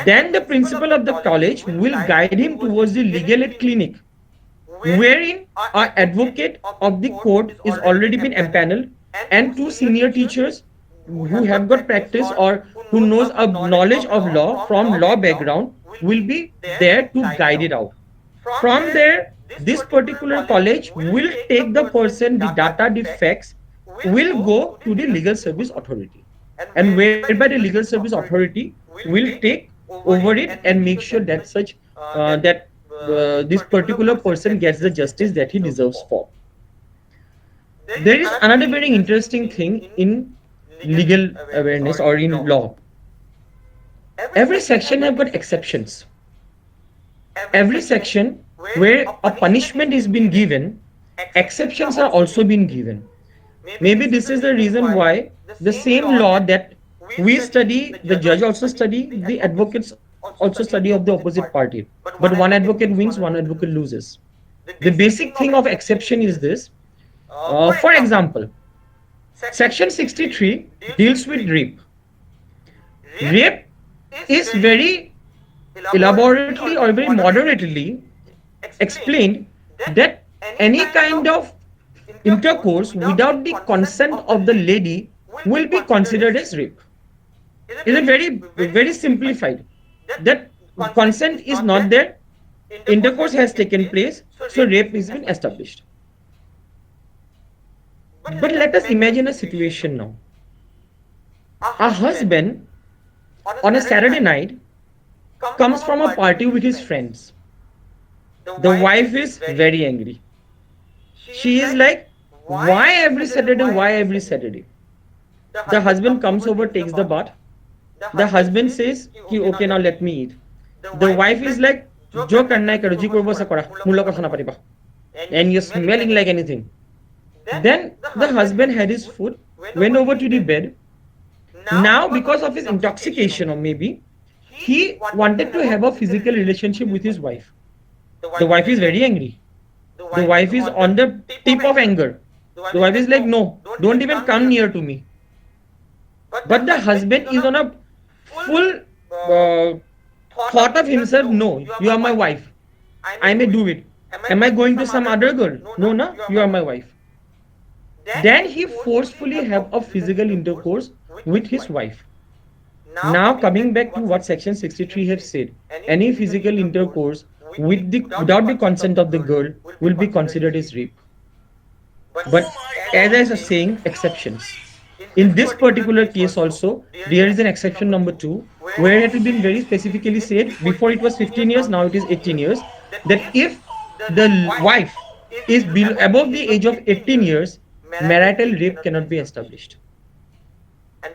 Speaker 5: Then the principal of the college will guide him towards the legal aid clinic, wherein our advocate of the court is already been empaneled and two senior teachers who have got practice or who knows a knowledge of law from law background will be there to guide it out. From there, this particular college will take the person, the data, the facts, will go to the legal service authority, and whereby the legal service authority will take over it and make sure that this particular person gets the justice that he deserves for. There is another very interesting thing in legal awareness or in law. Every section have got exceptions. Every section where a punishment is being given, exceptions are also being given. Maybe this is the reason why the same law that we study, the judge also study, the advocates also study of the opposite party. But one advocate wins, one advocate loses. The basic thing of exception is this. For example, Section 63 deals with rape. Rape is very elaborately or very moderately explained that any kind of intercourse without the consent of the lady will be considered as rape. It is very simplified. That consent is not there, intercourse has taken place, so rape has been established. But let us imagine a situation now. A husband on a Saturday night comes from a party with his friends. The wife is very angry. She is like, why every Saturday? Why every Saturday? The husband comes over, takes the bath. The husband says, okay, now let me eat. The wife is like, jo karna hai karo, ji korbo sa kora, mulo kotha na pariba. And you're smelling like anything. Then the husband had his food, went over to the bed. Now, because of his intoxication, or maybe, he wanted to have a physical relationship with his wife. The wife is very angry. The wife is on the tip of anger. The wife is like, no, don't even come near to me. But the husband is on a full thought of himself, no, you are my wife. I may do it. Am I going to some other girl? No, no, you are my wife. Then he forcefully have a physical intercourse with his wife. Now coming back to what section 63 have said, any physical intercourse without the consent of the girl will be considered as rape. But as I was saying, exceptions. In this particular case also, there is an exception number 2, where it has been very specifically said, before it was 15 years, now it is 18 years, that if the wife is above the age of 18 years, marital rape cannot be established.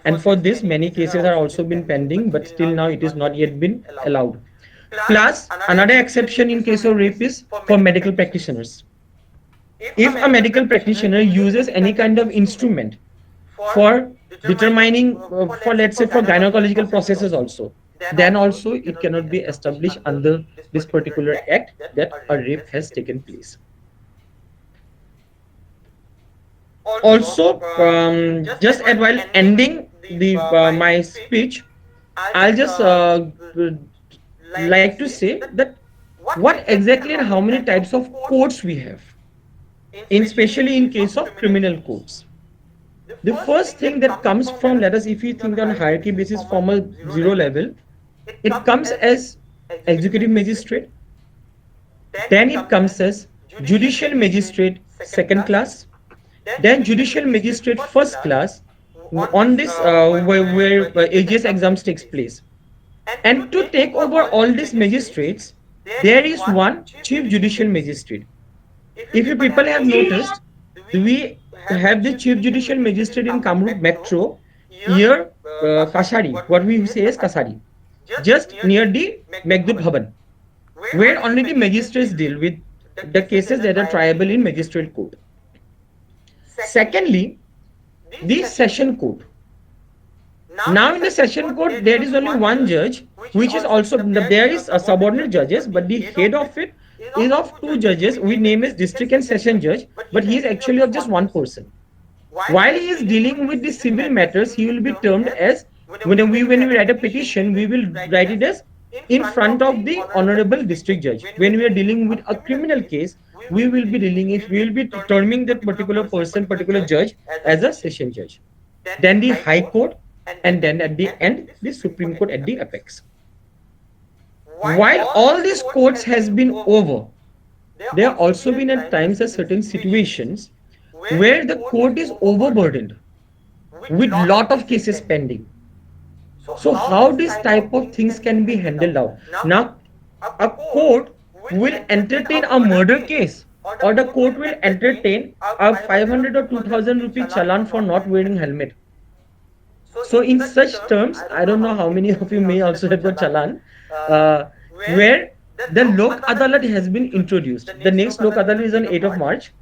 Speaker 5: And for this, many cases are also been pending, but still now it is not yet been allowed. Plus, another exception in case of rape is for medical practitioners. If a medical practitioner uses any kind of instrument for determining, for let's say for gynecological processes also, then also it cannot be established under this particular act that a rape has taken place. Also, just while ending the my speech, I'll just like to say that what exactly and how many types of courts we have, especially in case of criminal courts. The first thing that comes from, let us, if we think on hierarchy basis from a 0 level, it comes as executive magistrate, then it comes as judicial magistrate 2nd class, then judicial magistrate 1st class, on this where AGS exams takes place. And to take over all these magistrates, there is one chief judicial magistrate. If you people have noticed, we have the chief judicial magistrate in Kamrup Metro here, Kasari, what we say is Kasari, just near the Megdut Bhavan, where only the magistrates deal with the cases that are triable in magistrate court. Secondly, the session court. Now in the session court, there is only one judge, which is also, there is a subordinate judges, but the head of it is of 2 judges. We name as district and session judge, but he is actually of just 1 person. While he is dealing with the civil matters, he will be termed as, when we write a petition, we will write it as in front of the honorable district judge. When we are dealing with a criminal case, we will be terming that particular person, particular judge as a session judge. Then the High Court, and then at the end, the Supreme Court at the apex. While all these courts has been over, there have also been at times certain situations where the court is overburdened with lot of cases pending. So how this type of things can be handled out? Now, a court will entertain a murder case, or the court will entertain a 500 or 2000 rupee challan for not wearing helmet. So in such terms, I don't know how many of you may also have got challan, where the Lok Adalat has been introduced. The next Lok Adalat is on 8th of March,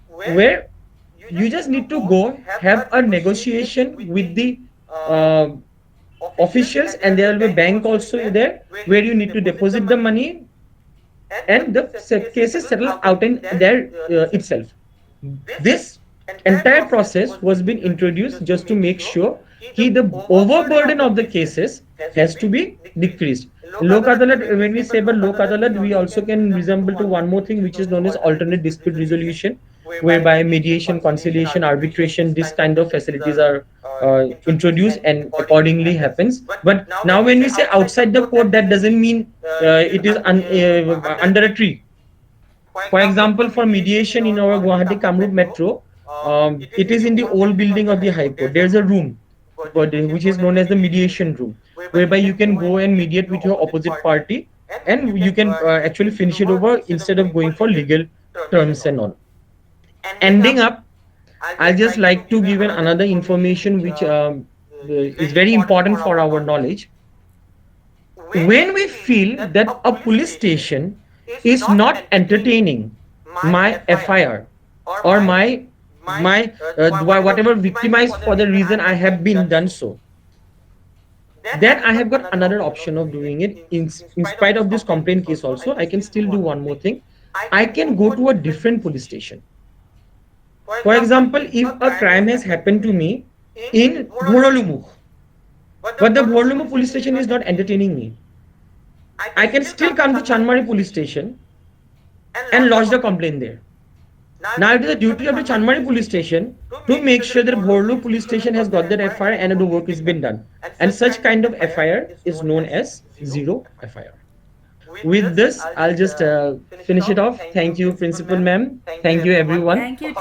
Speaker 5: where you just need to go have a negotiation with the officials, and there will be a bank also there, where you need to deposit the money, and the cases settle out in there itself. This entire process was being introduced just to make sure that the overburden of the cases has to be decreased. Lok Adalat, when we say about Lok Adalat, we also can resemble to one more thing which is known as alternate dispute resolution, whereby mediation, conciliation, arbitration, this kind of facilities are introduced and accordingly happens. But now when we say outside the court, that doesn't mean it is under a tree. For example, for mediation in our Guwahati Kamrup Metro, it is in the old building of the High Court. There's a room which is known as the mediation room, whereby you can go and mediate with your opposite party, and you can actually finish it over instead of going for legal terms and all. Ending up, I just like to give another information which is very important for our knowledge. When we feel that a police station is not entertaining my FIR or my whatever victimized for the reason I have been done so, then I have got another option of doing it. In spite of this complaint case also, I can still do one more thing. I can go to a different police station. For example, if a crime has happened to me in Bhorolumukh, but the Bhorolumukh police station is not entertaining me, I can still come to Chanmari police station and lodge the complaint there. Now it is the duty of the Chanmari police station to make sure that Bhorlu police station has got that FIR and the work has been done. And such kind of FIR is known as zero FIR. With this, I'll just finish it off. Thank you, Principal Ma'am. Thank you, everyone.
Speaker 1: Thank you.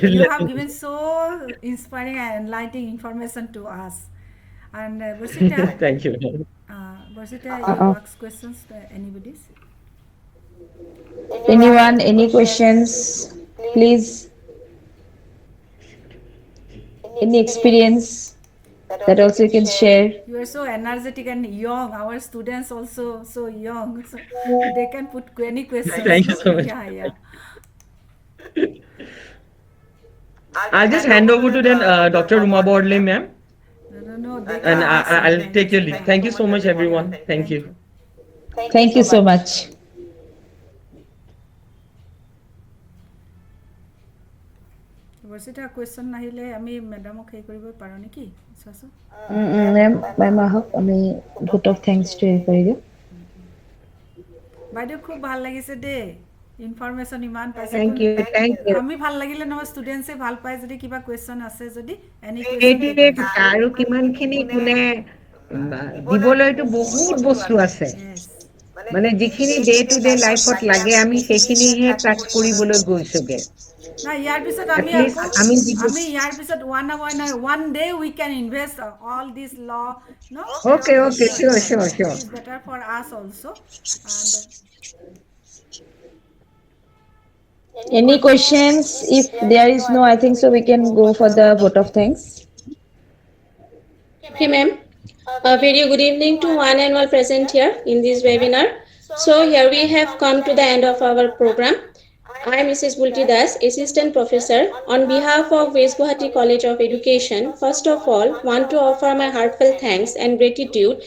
Speaker 1: You have given so inspiring and enlightening information to us. And Varsita,
Speaker 5: Thank you.
Speaker 1: Varsita, you ask questions to anybody?
Speaker 3: Anyone, any questions? Please. Any experience that also you can share?
Speaker 1: You are so energetic and young. Our students also so young, so they can put any questions.
Speaker 5: Thank you so much.
Speaker 1: Yeah.
Speaker 5: I'll just hand over to then Dr. Ruma Bordle, ma'am.
Speaker 1: No.
Speaker 5: And I'll take your leave. Thank you so much, everyone. Thank you.
Speaker 3: Thank you so much.
Speaker 1: Varsita, question নাহিলে আমি ম্যাডামক হেই কৰিব পাৰো নেকি চাচো
Speaker 3: মেম আহক আমি vote of thanks to কৰি দিওঁ
Speaker 1: বাইদেউ খুব ভাল লাগিছে দে ইনফৰমেশন ইমান পাইছে
Speaker 4: Thank you.
Speaker 1: আমি ভাল লাগিলে নহয় ষ্টুডেন্টসে ভাল পায় যদি কিবা কোৱেশ্চন আছে যদি এনি
Speaker 4: এইটোৱে কথা আৰু কিমানখিনি কোনে দিবলৈতো বহুত বস্তু আছে মানে যিখিনি ডে টু ডে লাইফত লাগে আমি সেইখিনিহে টাচ কৰিবলৈ গৈছোগে
Speaker 1: না ইয়াৰ পিছত আমি ইয়াৰ পিছত one day we can invest all this law no
Speaker 4: okay sure
Speaker 1: it's better for us also and
Speaker 3: any questions if there is no I think so we can go for the vote of thanks
Speaker 6: okay ma'am very good evening to one and all present here in this webinar so here we have come to the end of our program I am Mrs. Bulti Das, Assistant Professor. On behalf of West Guwahati College of Education, first of all, want to offer my heartfelt thanks and gratitude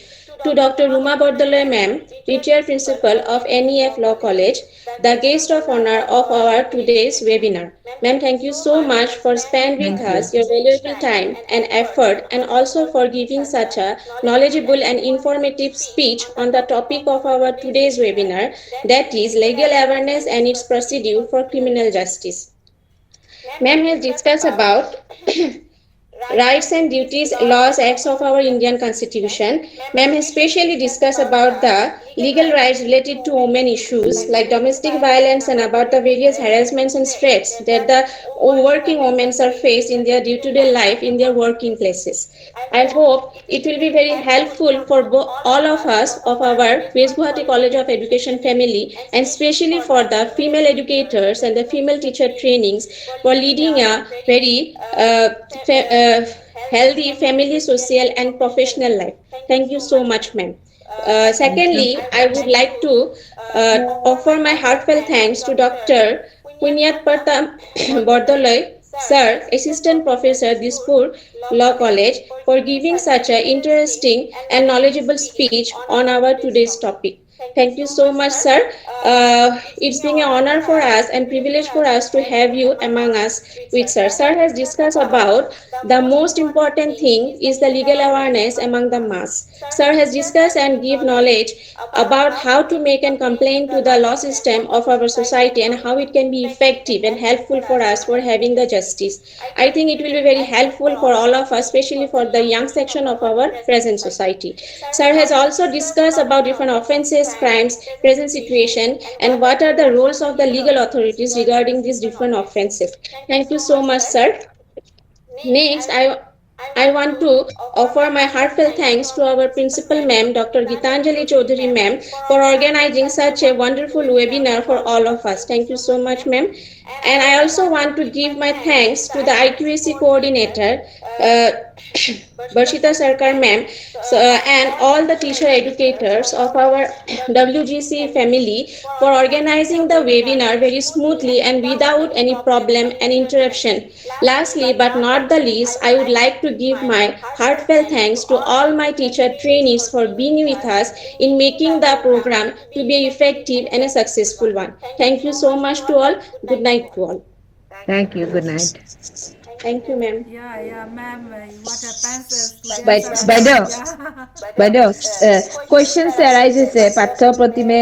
Speaker 6: to Dr. Ruma Bordale Ma'am, Retired Principal of NEF Law College, the guest of honor of our today's webinar. Ma'am, thank you so much for spending with us your valuable time and effort and also for giving such a knowledgeable and informative speech on the topic of our today's webinar, that is legal awareness and its procedure for criminal justice. Ma'am has discussed about rights and duties, laws, acts of our Indian Constitution. Ma'am has specially discussed about the legal rights related to women issues like domestic violence and about the various harassments and threats that the working women are faced in their day-to-day life in their working places. I hope it will be very helpful for all of us of our West Guwahati College of Education family and especially for the female educators and the female teacher trainings for leading a very healthy family, social and professional life. Thank you so much, ma'am. Secondly, I would like to offer my heartfelt thanks to Dr. Punyat Pratam Bordoloi, Sir, Assistant Professor, Dispur Law College, for giving such an interesting and knowledgeable speech on our today's topic. Thank you so much, sir. It's been an honor for us and privilege for us to have you among us with sir. Sir has discussed about the most important thing is the legal awareness among the mass. Sir has discussed and give knowledge about how to make and complain to the law system of our society and how it can be effective and helpful for us for having the justice. I think it will be very helpful for all of us, especially for the young section of our present society. Sir has also discussed about different offenses, crimes, present situation, and what are the roles of the legal authorities regarding these different offenses. Thank you so much, sir. Next, I want to offer my heartfelt thanks to our principal ma'am, Dr. Gitanjali Chaudhary ma'am, for organizing such a wonderful webinar for all of us. Thank you so much, ma'am. And I also want to give my thanks to the IQAC coordinator, uh, Barshita Sarkar ma'am, and all the teacher educators of our WGC family for organizing the webinar very smoothly and without any problem and interruption. Lastly, but not the least, I would like to give my heartfelt thanks to all my teacher trainees for being with us in making the program to be effective and a successful one. Thank you so much to all. Good night to all.
Speaker 4: Thank you. Good night.
Speaker 6: Thank you, ma'am.
Speaker 1: Yeah, ma'am. What happens? Students are,
Speaker 3: বাইদেউ
Speaker 1: yeah.
Speaker 3: বাইদেউ questions arise হৈছে পাৰ্থ প্ৰতিমে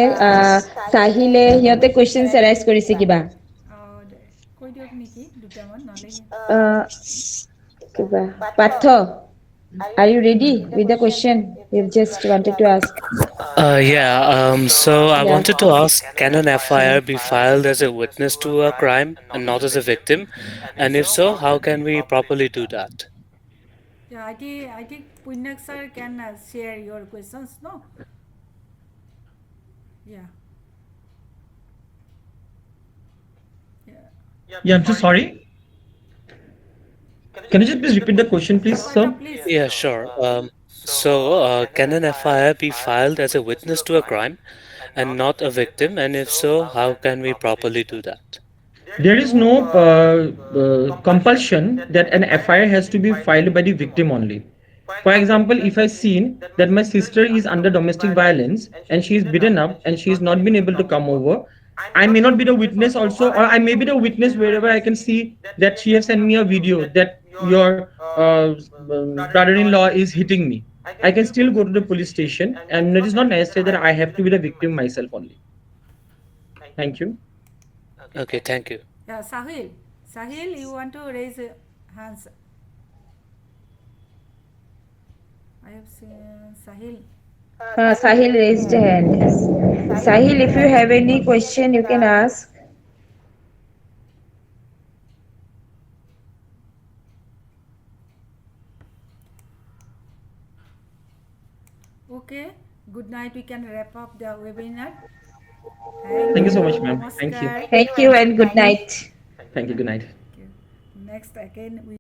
Speaker 3: চাহিলে সিহঁতে questions arise কৰিছে কিবা
Speaker 1: কৈ দিয়ক নেকি দুটামান নহ'লে
Speaker 3: আহ, কিবা Partha are you ready with the question you just wanted to ask
Speaker 7: So I
Speaker 3: yeah
Speaker 7: wanted to ask, can an FIR be filed as a witness to a crime and not as a victim? And if so, how can we properly do that?
Speaker 1: Yeah, I think Punyak sir can share your questions, no? Yeah. Yeah.
Speaker 5: Yeah, I'm so sorry. Can you just please repeat the question, please, sir?
Speaker 1: Please.
Speaker 7: Yeah, sure. Can an FIR be filed as a witness to a crime and not a victim? And if so, how can we properly do that?
Speaker 5: There is no compulsion that an FIR has to be filed by the victim only. For example, if I seen that my sister is under domestic violence and she is beaten up and she is not been able to come over, I may not be the witness also, or I may be the witness wherever I can see that she has sent me a video that your brother-in-law is hitting me. I can still go to the police station, and it is not necessary that I have to be the victim myself only. Thank you.
Speaker 7: Okay, thank you.
Speaker 1: Yeah, Sahil. Sahil, you want to raise a hands? I have seen Sahil.
Speaker 3: Sahil raised a hand yes Sahil if you have any question you can ask
Speaker 1: Okay. Good night. We can wrap up the webinar.
Speaker 5: Thank you so much, ma'am. Thank you.
Speaker 1: Namaskar.
Speaker 3: thank you and good night
Speaker 5: Thank you. Good night.
Speaker 1: Thank you. Next again we